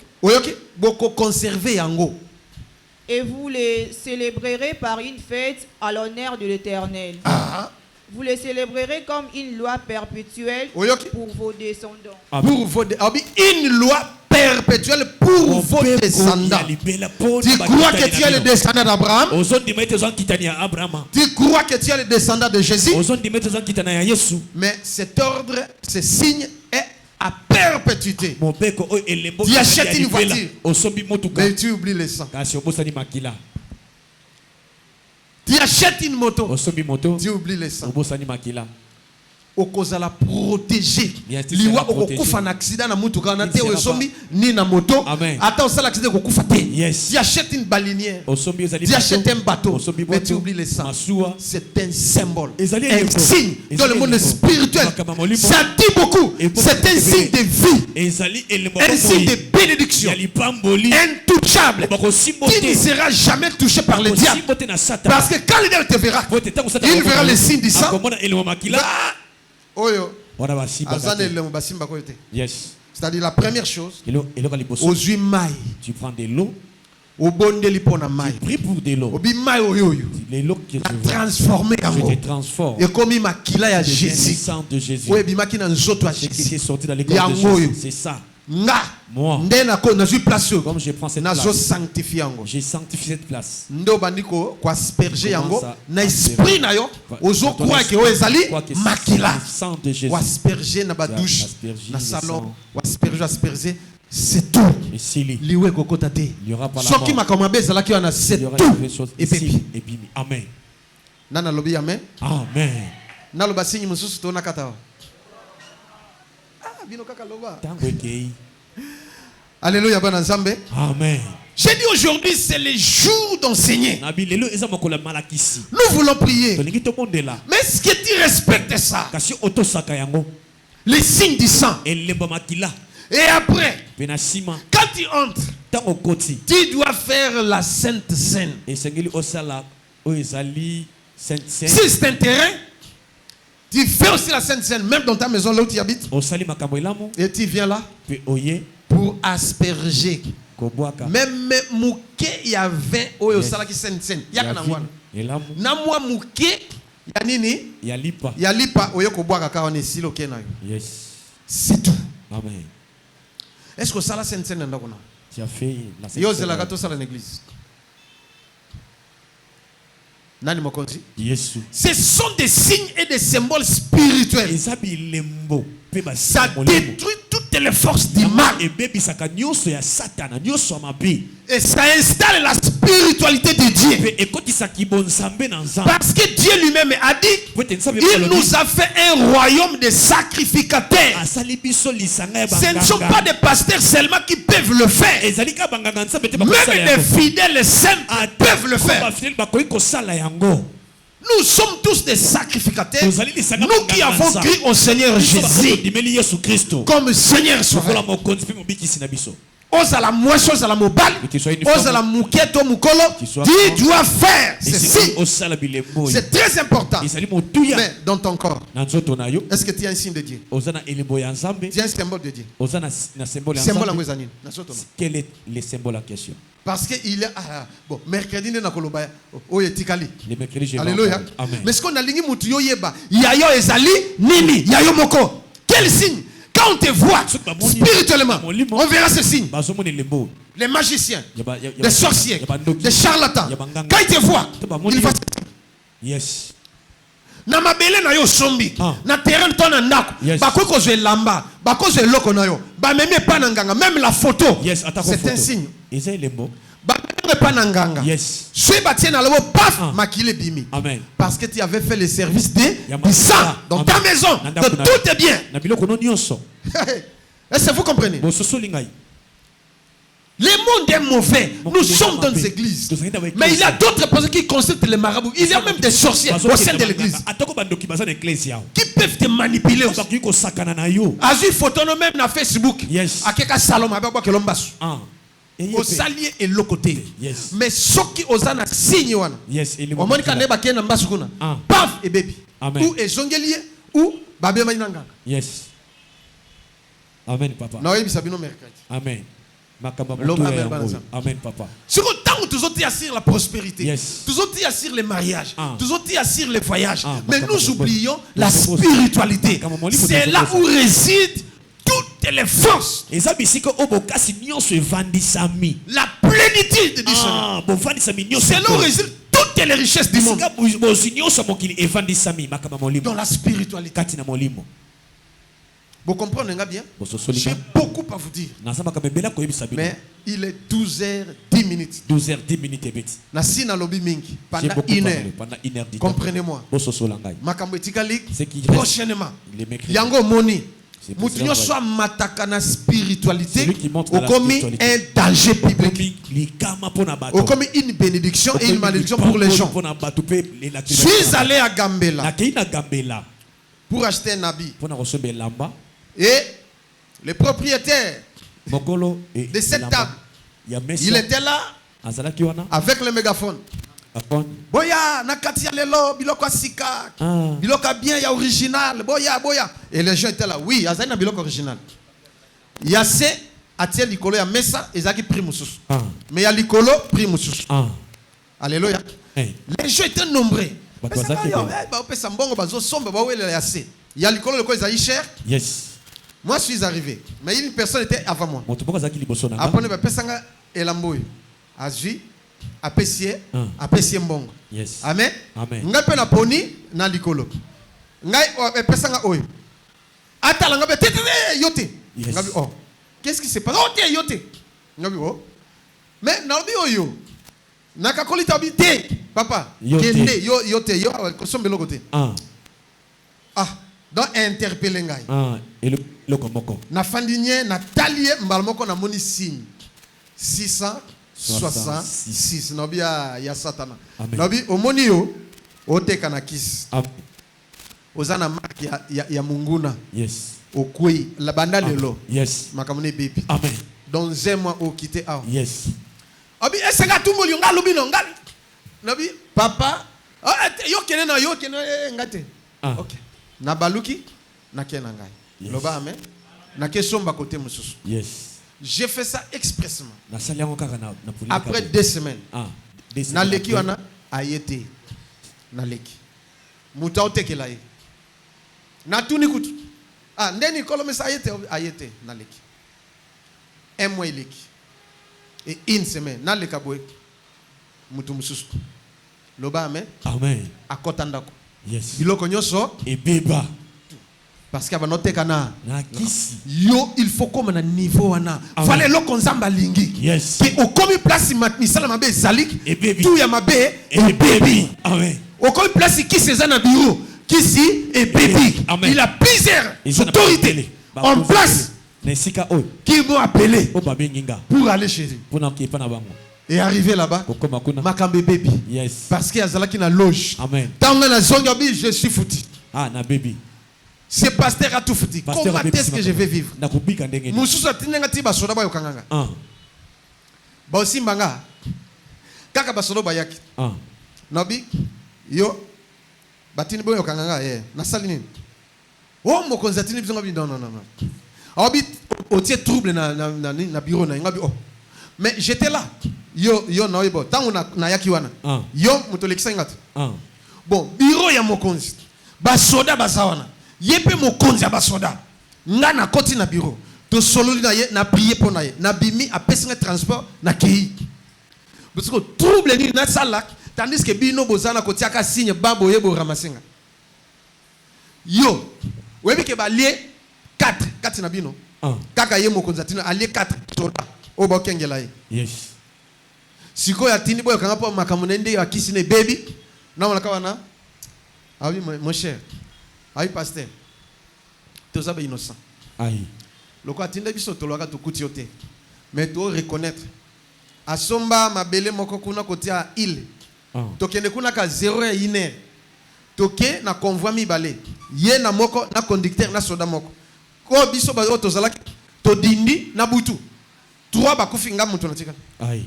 Et vous les célébrerez par une fête à l'honneur de l'Éternel. Vous les célébrerez comme une loi perpétuelle pour vos descendants. Une loi perpétuelle pour vos descendants. Tu crois que tu es le descendant d'Abraham? Tu crois que tu es le descendant de Jésus? Mais cet ordre, ce signe est à perpétuité. Tu achètes une voiture, mais tu oublies le sang. Tu achètes une moto, tu oublies les sangs. Okozala protéger. Liwa okokufa na accident na mutu kana te osombi ni na moto. Ata osala accident okokufa te. Tu achètes une balinière, tu achètes un bateau, mais tu oublies les sangs. C'est un symbole, un signe dans le monde spirituel. Ça dit beaucoup. C'est un signe de vie, un signe de bénédiction, intouchable. Tu ne seras jamais touché par le diable. Parce que quand le diable te verra, il verra les signes du sang. Yes. C'est-à-dire la première chose, tu prends de l'eau, tu prie pour de l'eau. Les lots que tu transformer je te transforme. Et comme il m'a kila ya Jésus, c'est sorti dans les corps de Jésus. C'est ça. Moi, comme je prends cette place, j'ai sanctifié cette place. asperger yango na esprit na yo ozo croire que ezali makila ou asperger na ba douche na salon ou asperger c'est tout. Liwe kokota te soki makambo ezala ki wana c'est tout et puis amen. Nana lobi amen. Amen. Na loba sinyi mususu to na kata. Alléluia, bon ensemble. Amen. J'ai dit aujourd'hui, c'est le jour d'enseigner. Nous voulons prier. Mais est-ce que tu respectes ça? Les signes du sang. Et après, quand tu entres, tu dois faire la Sainte Seine. Si c'est un terrain, tu fais aussi la Sainte Seine, même dans ta maison là où tu habites. Et tu viens là pour asperger. Même mouké, il y a 20 oyo sala qui Sainte Seine. Il y a kanangwana. Na moi mouké, il y a nini? Il y a lipa oyo ko boaka ka on est silo kenayo. Yes. C'est tout. Amen. Est-ce que ça la Sainte Seine ndako na? Tu as fait la Sainte Seine. Yo zela gato sala l'église. Nani mokonzi? Yesu. Ce sont des signes et des symboles spirituels. Ça détruit toutes les forces du mal. Et ça installe la spiritualité de Dieu. Parce que Dieu lui-même a dit, il nous a fait un royaume de sacrificateurs. Ce ne sont pas des pasteurs seulement qui peuvent le faire. Même des fidèles simples peuvent le faire. Nous sommes tous des sacrificateurs. Nous qui avons cru au Seigneur Jésus comme Seigneur Sauveur. Osala moisson, osala mobile, osala mouketo mukolo, tu dois faire ceci. C'est très important. Mais dans ton corps, est-ce que tu as un signe de Dieu? Tu as un symbole de Dieu? Symbole en guézanine. Quel est le symbole en question? Parce que il est bon mercredi na koloba oye tikali. Le mercredi je vais. Alléluia. Amen. Mais ce qu'on a lingi mutu yo yeba, yayo ezali nini? Yayo moko. Quel signe? Quand on te voit spirituellement, on verra ce signe. Les magiciens, les sorciers, les charlatans, quand ils te voient, ils voient ce signe. Yes. Na mabele na yo sombi, na terrain tona ndako, bako ko je lamba, bako je loko na yo, ba meme pa na nganga, même la photo. Yes, c'est un signe. Ba pas nanganga. Yes. Suis bâti na lobo paf makile bimi. Amen. Parce que tu avais fait le service du sang dans ta maison. De tout est bien. Est-ce que vous comprenez? Le monde est mauvais. Nous sommes dans les églises. Mais il y a d'autres personnes qui consultent les marabouts. Il y a même des sorciers au sein de l'église qui peuvent te manipuler. Azu photo no même na Facebook. Akeka salon ababa kelombasu. Au salier et l'autre côté. Mais ceux qui osent na signe wana. Au moins quand neba kena mbasu kuna. Paf et baby. Ou est jongelier ou babé mananga. Yes. Amen papa. Na yebi sabino mercredi. Amen. Amen, papa. Sur le temps où tous autres assurent la prospérité, tous autres assurent les mariages, tous autres assurent les voyages, mais nous oublions la spiritualité. C'est là où résident toutes les forces. La plénitude du Seigneur. C'est là où résident toutes les richesses du monde. Dans la spiritualité. Vous comprenez bien? J'ai beaucoup à vous dire. Mais il est 12h10. 12h10. Nasi na lobby mingi pendant 1 heure. Comprenez-moi. Prochainement. Yango moni. Moutinho soit mataka na spiritualité. Au commis un danger public. Au commis une bénédiction et une malédiction pour les gens. Je suis allé à Gambela pour acheter un habit. Et le propriétaire de cette table, il était là avec le mégaphone. Boya, nakati ya lelo, biloko sika, biloko bien, ya original, boya. Et les gens étaient là, oui, il y a biloko original. Il y a ces atie likolo ya mesa, ezaki prix mususu. Mais il y a likolo prix mususu. Alléluia. Les gens étaient nombreux. Il y a l'école le quoi ils cher. Yes. Moi je suis arrivé, mais une personne était avant moi. Après ne pesanga elamboy. Azu apesier mbongo. Yes. Amen. Amen. Ngape na poni na likolo. Ngai pesanga oyo. Atala ngabe tete yote. Ngabi oh. Qu'est-ce qui se passe? Oh té yote. Ngabi oh. Mais na obi oyo. Nakakoli tabité. Papa, kende yote yo kosombe lokote. Donc interpeller ngai. Et le komoko. Na fandinye na talier mbalmoko na moni signe 666 nobi ya satana. Nobi omoni yo oteka na kisi. Ozana marque ya munguna. Yes. Okui la banda lelo. Yes. Makamone baby. Amen. Dans un mois au quitter ah. Yes. Abi esanga tumoli nga lobi no ngal. Nobi papa yo kene ngate. OK. Na baluki na kena ngai. Loba amen. Na kesomba côté mususu. Yes. J'ai fait ça expressement. Après 2 semaines. Na leki wana ayete. Na leki. Muta otekela ye. Na tuni kutu. Ndeni kolomesa ayete na leki. 1 mois leki. Et 1 semaine na leka boy. Mutu mususu. Loba amen. Amen. Akotandako. Yes. Biloko nyoso et beba. Parce qu'il va noter kana. Yo il faut comme un niveau wana. Fallait lo konzamba lingi. Yes. Que au comme place misala mabe zalik et baby. Tout ya mabe et baby. Amen. Au comme place qui c'est na bureau. Qui si et baby. Amen. Il a plusieurs autorités en place. Qui m'ont appelé pour aller chez lui. Et arrivé là-bas, Makambe baby. Yes. Parce qu'il y a Zalaki na loge. Amen. Dans la zongabi, je suis foutu. Na baby. Ce pasteur a tout foutu. Comment est-ce que je vais vivre? Moussousa tinenga tiba soda ba yokanganga. Ba aussi mbanga. Kaka ba soda ba yaki. Nabi yo batini bo yokanganga na salini. Oh mo konzatini bizonga bi non. Obi otie trouble na bureau na ngabi oh. Mais j'étais là. Yo no ibo. Tant na yaki wana. Yo mutolekisa ngati. Bon, bureau ya mokonzi. Ba soda basawana. Yepe mokonzi ya basoda. Nga na koti na bureau. To sololi na ye na prier pour na ye. Na bimi apesa transport na kei. Parce que trouble ni na sala tandis que bino bozana kotiaka signe babo yebo ramasenga. Yo, webi ke ba lié 4 na bino. Kaka ye mokonzi atina allié 4 soda. Oba kengela ye. Yes. Siko ya tini boy kanga po makamunende ya kisine baby. Na mwana kawana. Ah oui mon cher. Ah oui pasteur. Tous ça innocent. Aïe. Le quoi tinde biso toloka to kuti yote. Mais tu reconnaître. Asomba mabele moko kuna kotia île. Tokende kuna ka 0:1. Toke na convoi mibale. Ye na moko na conducteur na soda moko. Ko biso ba to zalaki to dindi na butu. 3 ba kufinga mutu na tika. Aïe.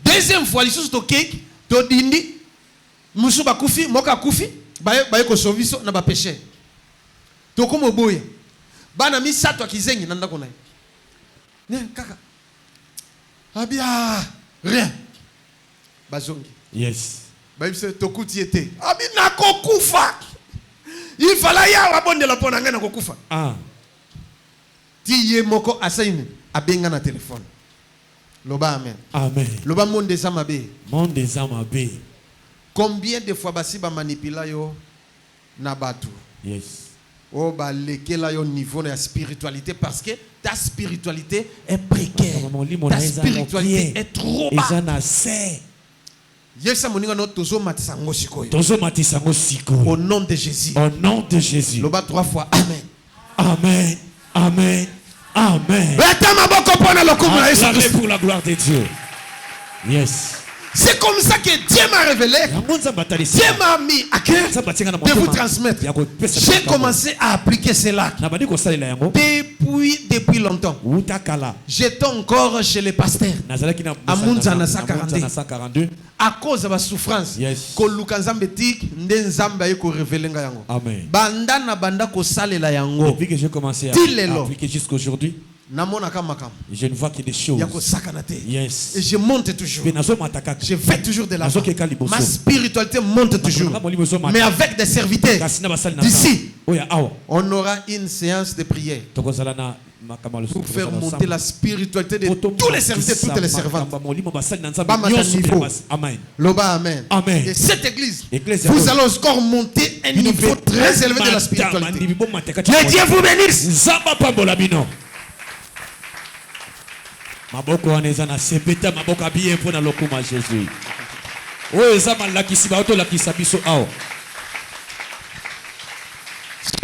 Deuxième fois lisusu toke to dindi musu ba kufi moka kufi ba ko soviso na ba péché. To komo boya. Bana mi sato akizengi na ndako naye. Ne kaka. Abia rien. Bazongi. Yes. Ba bise tokuti ete. Abi na kokufa. Il fallait ya wabonde la pona ngana kokufa. Ah. Ti ye moko asaini abenga na téléphone. Loba amen. Amen. Loba monde des amabe. Monde des amabe. Combien de fois basi ba manipula yo na batu? Yes. Oh ba lekela yo niveau de spiritualité parce que ta spiritualité est précaire. Ta spiritualité est trop bas. Yesa moninga no tozo matisango sikoyo. Tozo matisango sikoyo. Au nom de Jésus. Au nom de Jésus. Loba 3 fois amen. Amen. Amen. Amen. Acclamez pour la gloire de Dieu. Yes. C'est comme ça que Dieu m'a révélé. Dieu m'a mis à cœur de vous transmettre. J'ai commencé à appliquer cela depuis longtemps. J'étais encore chez les pasteurs à Munzana 142 à cause de ma souffrance. Amen. Depuis que j'ai commencé à appliquer jusqu'aujourd'hui, je ne vois que des choses. Yes. Et je monte toujours. Je vais toujours de l'avant. Ma spiritualité monte toujours. Mais avec des serviteurs d'ici, on aura une séance de prière pour faire monter la spiritualité de tous les serviteurs, toutes les servantes. Loba amen. Amen. Et cette église, vous allez encore monter un niveau très élevé de la spiritualité. Que Dieu vous bénisse. Maboko aneza na sepeta maboko bien pour na lokuma Jésus. Oh ezama la kisiba auto la kisabiso ao.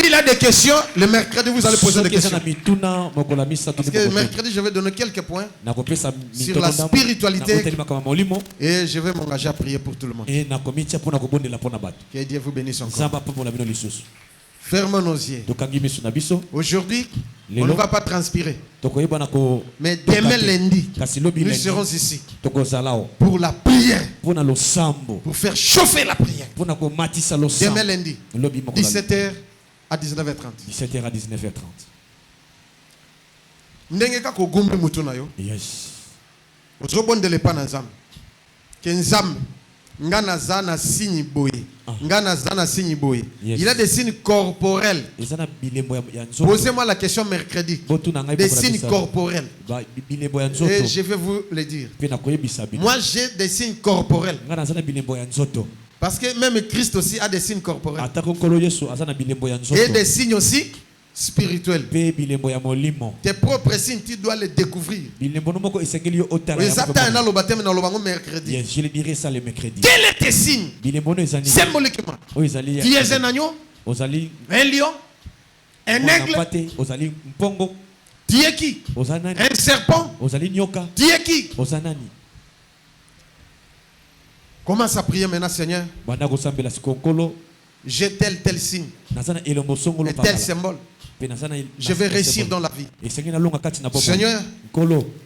S'il a des questions, le mercredi vous allez poser des questions. Parce que mercredi je vais donner quelques points sur la spiritualité et je vais m'engager à prier pour tout le monde. Que Dieu vous bénisse encore. Fermons nos yeux. Aujourd'hui, on ne va pas transpirer. Mais demain lundi, nous serons ici pour la prière. Pour faire chauffer la prière. Demain lundi, 17h à 19h30. 17h à 19h30. Yes. Ngana zana signe boye. Ngana zana signe boye. Il a des signes corporels. Posez-moi la question mercredi. Des signes corporels. Et je vais vous le dire. Moi j'ai des signes corporels. Parce que même Christ aussi a des signes corporels. Et des signes aussi spirituel. Tes propres signes, tu dois les découvrir. Je le dirai ça le mercredi. Quel est tes signes? Symboliquement. Tu es un agneau, un lion, un aigle. Tu es qui? Un serpent. Tu es qui? Commence à prier maintenant, Seigneur. J'ai tel signe et tel symbole. Je vais réussir dans la vie. Seigneur,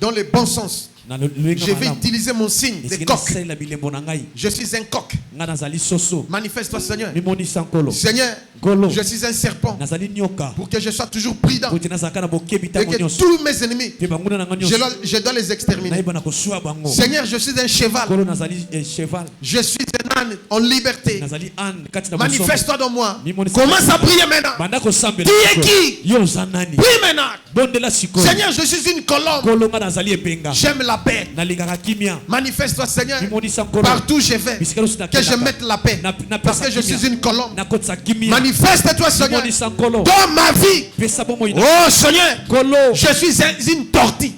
dans le bon sens, je vais utiliser mon signe de coq. Je suis un coq. Manifeste-toi, Seigneur. Seigneur, je suis un serpent. Pour que je sois toujours prudent. Et que tous mes ennemis, je dois les exterminer. Seigneur, je suis un cheval. Je suis un âne en liberté. Manifeste-toi dans moi. Commence à prier maintenant. Tu es qui? Prie maintenant. Seigneur, je suis une colombe. J'aime la paix. Manifeste-toi, Seigneur, partout où je vais, que je mette la paix. Parce que je suis une colombe. Manifeste-toi, Seigneur, dans ma vie. Oh Seigneur, je suis une tortue.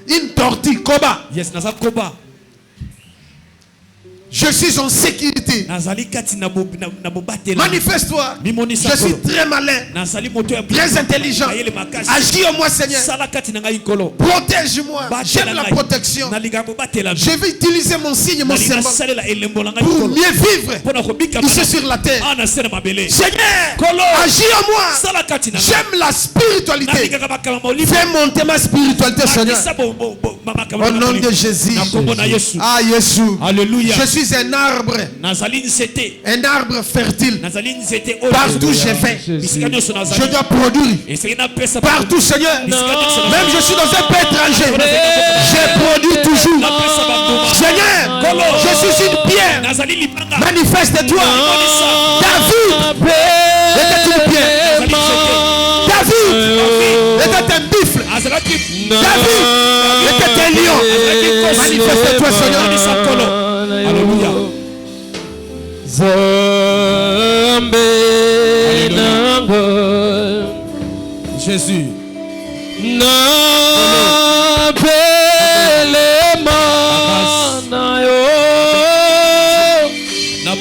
Une tortue, koba. Yes, naza koba. Je suis en sécurité. Manifeste-toi. Je suis très malin, très intelligent. Agis en moi, Seigneur. Protège-moi. J'aime la protection. Je vais utiliser mon signe, mon symbole pour mieux vivre ici sur la terre. Seigneur, agis en moi. J'aime la spiritualité. Fais monter ma spiritualité, Seigneur. Au nom de Jésus. Ah, Jésus. Alléluia. Je suis un arbre. Un arbre fertile. Partout je vais. Je dois produire. Partout, Seigneur. Même je suis dans un pays étranger. Je produis toujours. Seigneur, je suis une pierre. Manifeste-toi. David était une pierre. David était un buffle. David était un lion. Manifeste-toi, Seigneur. Alléluia. Zambe nango Jésus. Na belema na yo. Na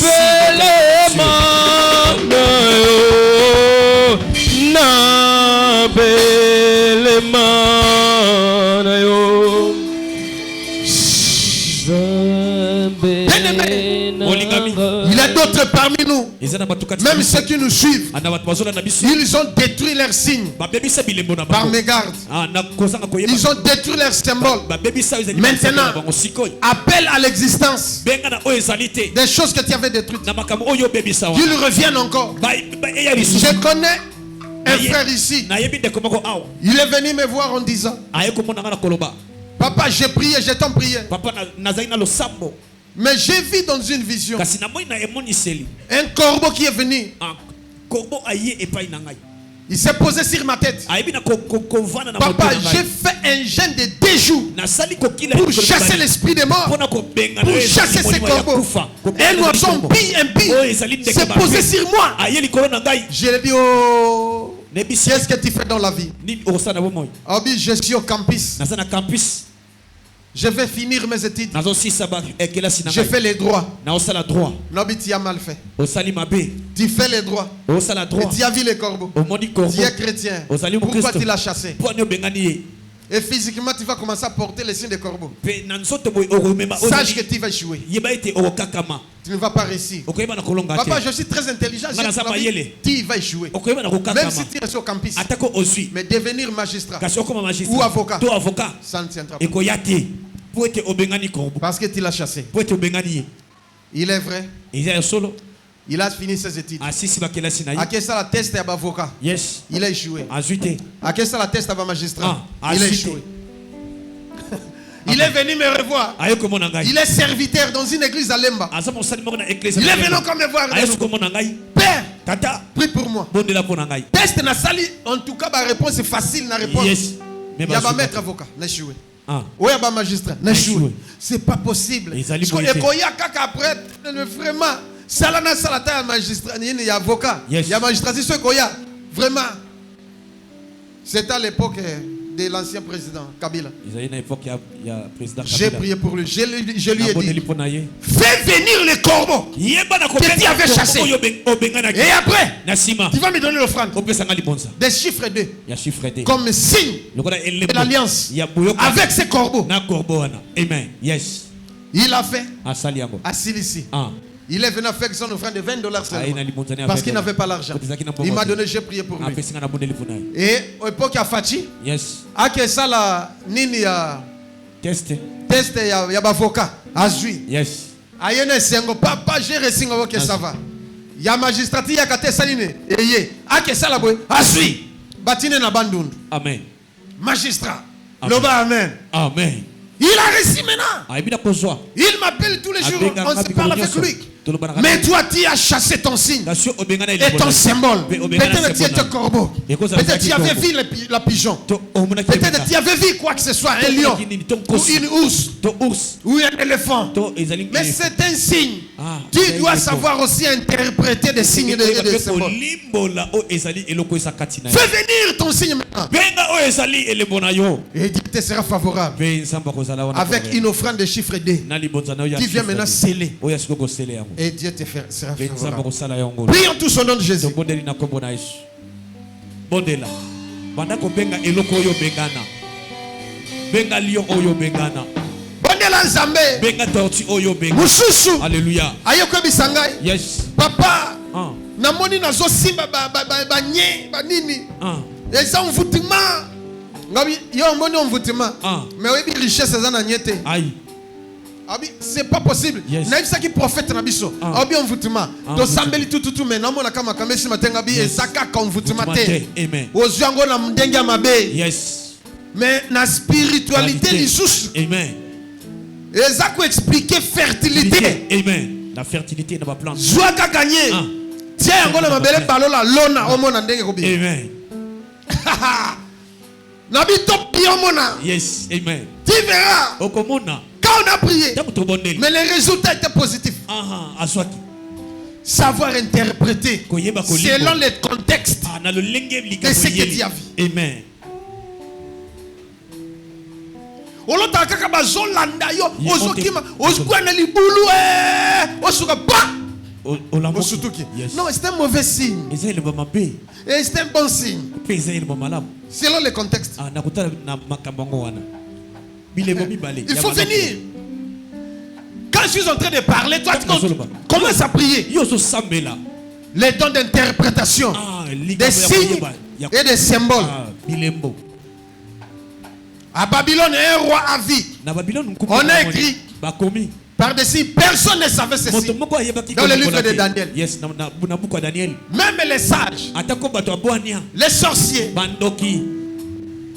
belema na yo. Na belema na yo. Il y a d'autres parmi nous, même ceux qui nous suivent, ils ont détruit leurs signes par mégarde. Ils ont détruit leurs symboles. Maintenant, appelle à l'existence des choses que tu avais détruites. Qu'ils reviennent encore. Je connais un frère ici. Il est venu me voir en disant: Papa, j'ai prié, j'ai tant prié. Mais j'ai vu dans une vision un corbeau qui est venu. Il s'est posé sur ma tête. Papa, j'ai fait un jeûne de 2 jours pour chasser l'esprit des morts, pour chasser ces corbeaux. Un oiseau impie s'est posé sur moi. Je lui ai dit: oh, qu'est-ce que tu fais dans la vie? Je suis au campus. Je vais finir mes études. Je fais les droits. Tu as mal fait. Tu fais les droits. Et tu as vu les corbeaux. Tu es chrétien. Pourquoi tu l'as chassé? Et physiquement, tu vas commencer à porter les signes des corbeaux. Sache que tu vas échouer. Tu ne vas pas réussir. Papa, je suis très intelligent. Tu vas échouer. Même si tu es au campus. Mais devenir magistrat ou avocat, ça ne tiendra pas. Parce que tu l'as chassé. Il est vrai. Il a fini ses études. À quel ça la test à avocat? Yes. Il a échoué. À quel ça la test à magistrat? Il a échoué. Il est venu me revoir. Il est serviteur dans une église à Lemba. Il est venu comme me voir. Père, Tata, prie pour moi. Test na sali, en tout cas, ma réponse est facile. Na réponse. Il y a un maître avocat. N'a échoué. Oui, il y a un magistrat. N'a échoué. C'est pas possible. Et quand il y a après, vraiment. Salana salata magistrat, il y a avocat, il y a magistrat, c'est ce qu'il y a. Vraiment. C'était à l'époque de l'ancien président Kabila. J'ai prié pour lui. Je lui ai dit: fais venir les corbeaux que tu avais chassés. Et après, tu vas me donner l'offrande. Des chiffres 2. Comme signe de l'alliance avec ces corbeaux. Amen. Yes. Il a fait à Silici. Il est venu faire son offrande de $20 seulement parce qu'il n'avait pas l'argent. Il m'a donné, j'ai prié pour lui. Et au époque à Fachi, à que ça la nini ya test ya avocat à Zui. Yes. Ayene sengo papa j'ai reçu que ça va. Ya magistrat ya kate saline eye à que ça la boy à Zui. Batine na bandundu. Amen. Magistrat. Loba amen. Amen. Il a réussi maintenant. Il m'appelle tous les jours. On se parle avec lui. Mais toi, tu as chassé ton signe et ton symbole. Peut-être tu étais corbeau. Peut-être tu avais vu la pigeon. Peut-être tu avais vu quoi que ce soit, un lion, ou une ours, ou un éléphant. Mais c'est un signe. Tu dois savoir aussi interpréter des signes et des symboles. Fais venir ton signe maintenant. Et Dieu te sera favorable. Avec une offrande de chiffre D. Tu viens maintenant sceller. Et Dieu te sera favorable. Prions tous au nom de Jésus. Bondela Nzambe. Mususu. Alléluia. Ayoko bisangai. Yes. Papa. Namoni nazo simba ba nye ba nini. Eza mvutima. Ngabi yo moni mvutima. Mais oui bi richesse eza na nyete. Aïe. C'est pas possible. Naïf ça qui prophète na biso. Abi mvutima. To sambeli tututu mais namona kama kamesi matenga bi ezaka ka mvutima te. Amen. Ozwango na mdenga mabe. Yes. Mais na spiritualité lisusu. Amen. Ezako expliquer fertilité. Amen. La fertilité na ba plante. Zwaka gagner. Tiens yango na mabele balola lona omona ndenge ko bi. Amen. Nabi top yomona. Yes. Amen. Tu verras. Okomona. Quand on a prié, mais les résultats étaient positifs. Savoir interpréter selon les contextes de ce que Dieu a vu. Amen. Non, c'est un mauvais signe. Et c'est un bon signe. Selon les contextes. Il faut venir. Quand je suis en train de parler, toi tu commences à prier. Les dons d'interprétation, des signes et des symboles. À Babylone, un roi a vie. On a écrit par-dessus, personne ne savait ceci. Dans le livre de Daniel. Même les sages, les sorciers,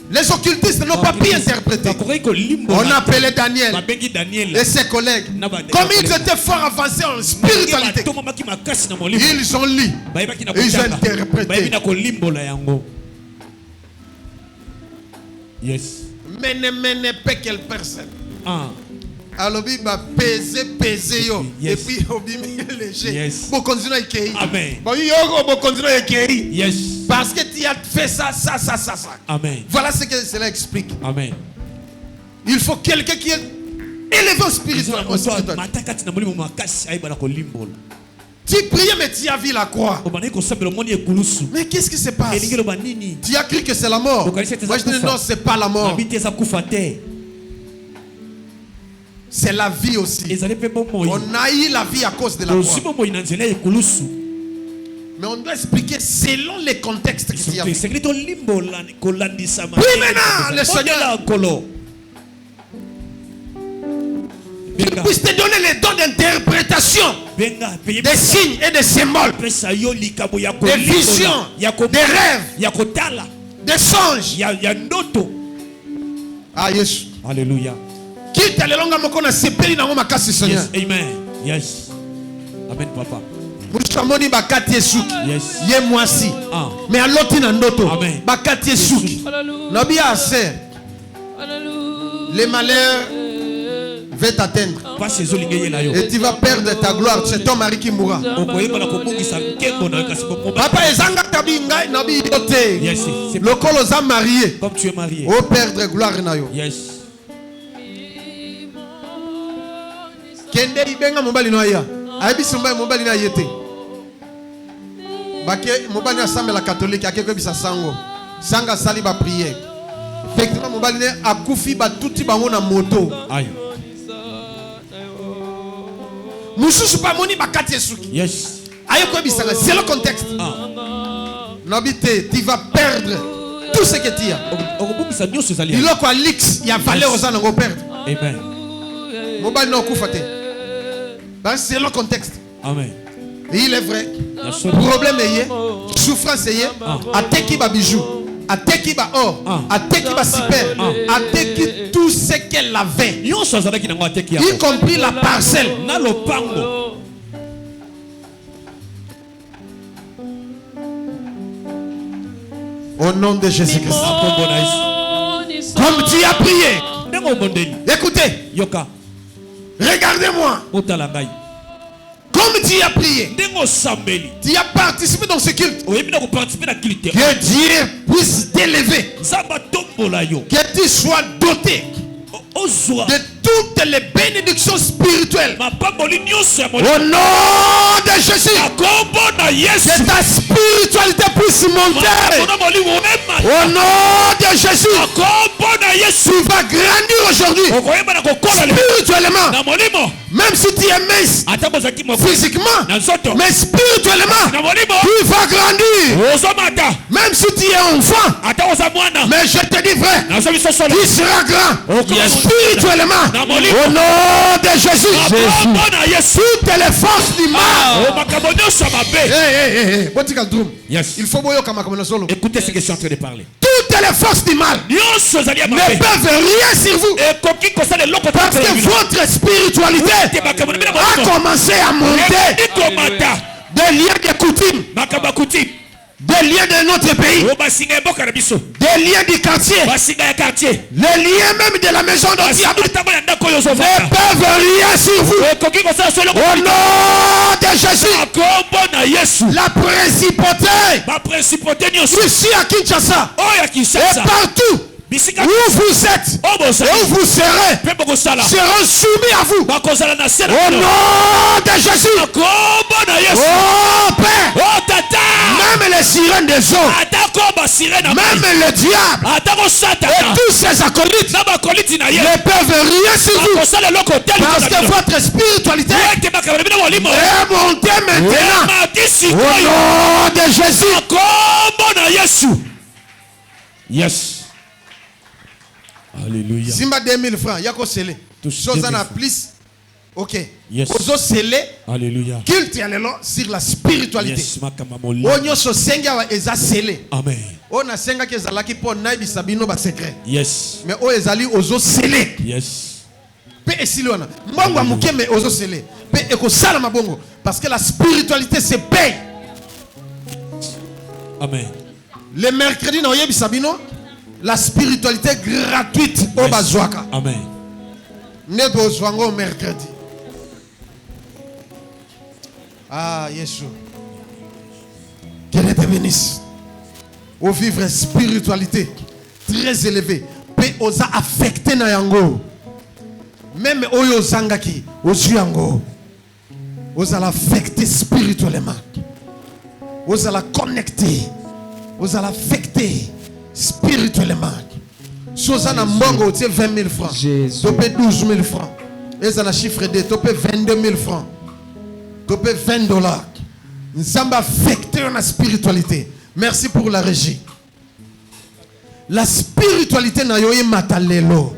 les occultistes n'ont pas pu interpréter. On appelait Daniel et ses collègues. Comme ils étaient fort avancés en spiritualité, ils ont lu et ils ont interprété. Yes. Mais ne pas quelle personne. Alors, il va peser yo. Et puis, il va léger. Pour continuer à écrire. Amen. Pour continuer à écrire. Yes. Parce que tu as fait ça. Amen. Voilà ce que cela explique. Amen. Il faut quelqu'un qui est élevé spirituellement. Tu priais mais tu as vu la croix. Mais qu'est-ce qui se passe? Tu as cru que c'est la mort. Moi je dis non, c'est pas la mort. C'est la vie aussi. On a eu la vie à cause de la croix. Mais on doit expliquer selon les contextes que tu as vu. Puis maintenant, le Seigneur puisse te donner les dons d'interprétation des signes et des symboles, des visions, des rêves, des songes. Ah, yes. Alléluia. Quitte les longues mokona sepeli na ngoma kasi Seigneur. Yes, amen. Yes. Amen, papa. Mushamoni bakati esuki. Yes. Ye mwasi. Mais aloti na ndoto. Amen. Bakati esuki. Nabi assez. Les malheurs vont t'atteindre. Et tu vas perdre ta gloire. C'est ton mari qui mourra. Papa ezanga tabinga nabi yote. Yes. Lokolo za marié. Comme tu es marié. O perdre gloire na yo. Yes. Kende ibenga mobali no ya. Ayebisi mobali na yete. Bake mobali na sambe la catholique akeko bisa sango. Sanga sali ba prière. Effectivement mobali ne akufi ba tuti bango na moto. Aïe. Mususu pa moni bakati esuki. Yes. Ayeko bisa c'est le contexte. Nobité, tu vas perdre tout ce que tu as. Il y a quoi l'X, il y a valeur aux gens perdre. Amen. Mobile no kufate. C'est le contexte. Amen. Et il est vrai. Problème est souffrance est à teki ba bijou, à teki ba or, à teki ba super, à teki tout ce qu'elle avait, y compris la parcelle. Au nom de Jésus-Christ. Comme tu as prié. Écoutez. Regardez-moi. Comme tu as prié, tu as participé dans ce culte. Que Dieu puisse t'élever. Que tu sois doté de toutes les bénédictions spirituelles. Au nom de Jésus. Que ta spiritualité puisse monter. Au nom de Jésus. Tu vas grandir aujourd'hui. Spirituellement. Même si tu es mince physiquement, mais spirituellement, tu vas grandir. Même si tu es enfant, mais je te dis vrai, tu seras grand. Spirituellement. Au nom de Jésus. Toutes les forces du mal. Il faut écoutez ce que je suis en train de parler. Toutes les forces du mal ne peuvent rien sur vous. Parce que votre spiritualité a commencé à monter des liens de coutume, des liens de notre pays, des liens du quartier, les liens même de la maison dont tu habites ne peuvent rien sur vous. Au nom de Jésus. La principauté ici à Kinshasa et partout où vous êtes et où vous serez seront soumis à vous. Au nom de Jésus. Oh Père, même les sirènes des eaux, même le diable et tous ces acolytes ne peuvent rien sur vous. Parce que votre spiritualité est montée maintenant. Au nom de Jésus. Yes. Alléluia. Simba 2000 francs, yako scellé. Chose en a plus. OK. Yes. Ozo scellé. Alléluia. Culte yalelo sur la spiritualité. Yes. Onyo so senga wa eza scellé. Amen. On a senga ke zalaki po naibi sabino ba secret. Yes. Mais o ezali ozo scellé. Yes. Pe esiliona. Mbongo amuke mais ozo scellé. Pe eko sala mabongo parce que la spiritualité se paye. Amen. Le mercredi na oyebi sabino. La spiritualité gratuite au Bazouaka. Amen. N'est pas au mercredi. Ah, Yeshua. Qu'elle te bénisse. Au vivre spiritualité très élevée. Peut osa affecter na yango. Même oyo zangaki, osu yango. Osa l'affecter spirituellement. Osa la connecter. Osa l'affecter spirituellement. Sozana mbongo tu 20 000 francs. Tu peux 12 000 francs. Et ça a chiffre de tu peux 22 000 francs. Tu peux $20. Nous sommes affectés dans la spiritualité. Merci pour la régie. La spiritualité na yoye matalelo.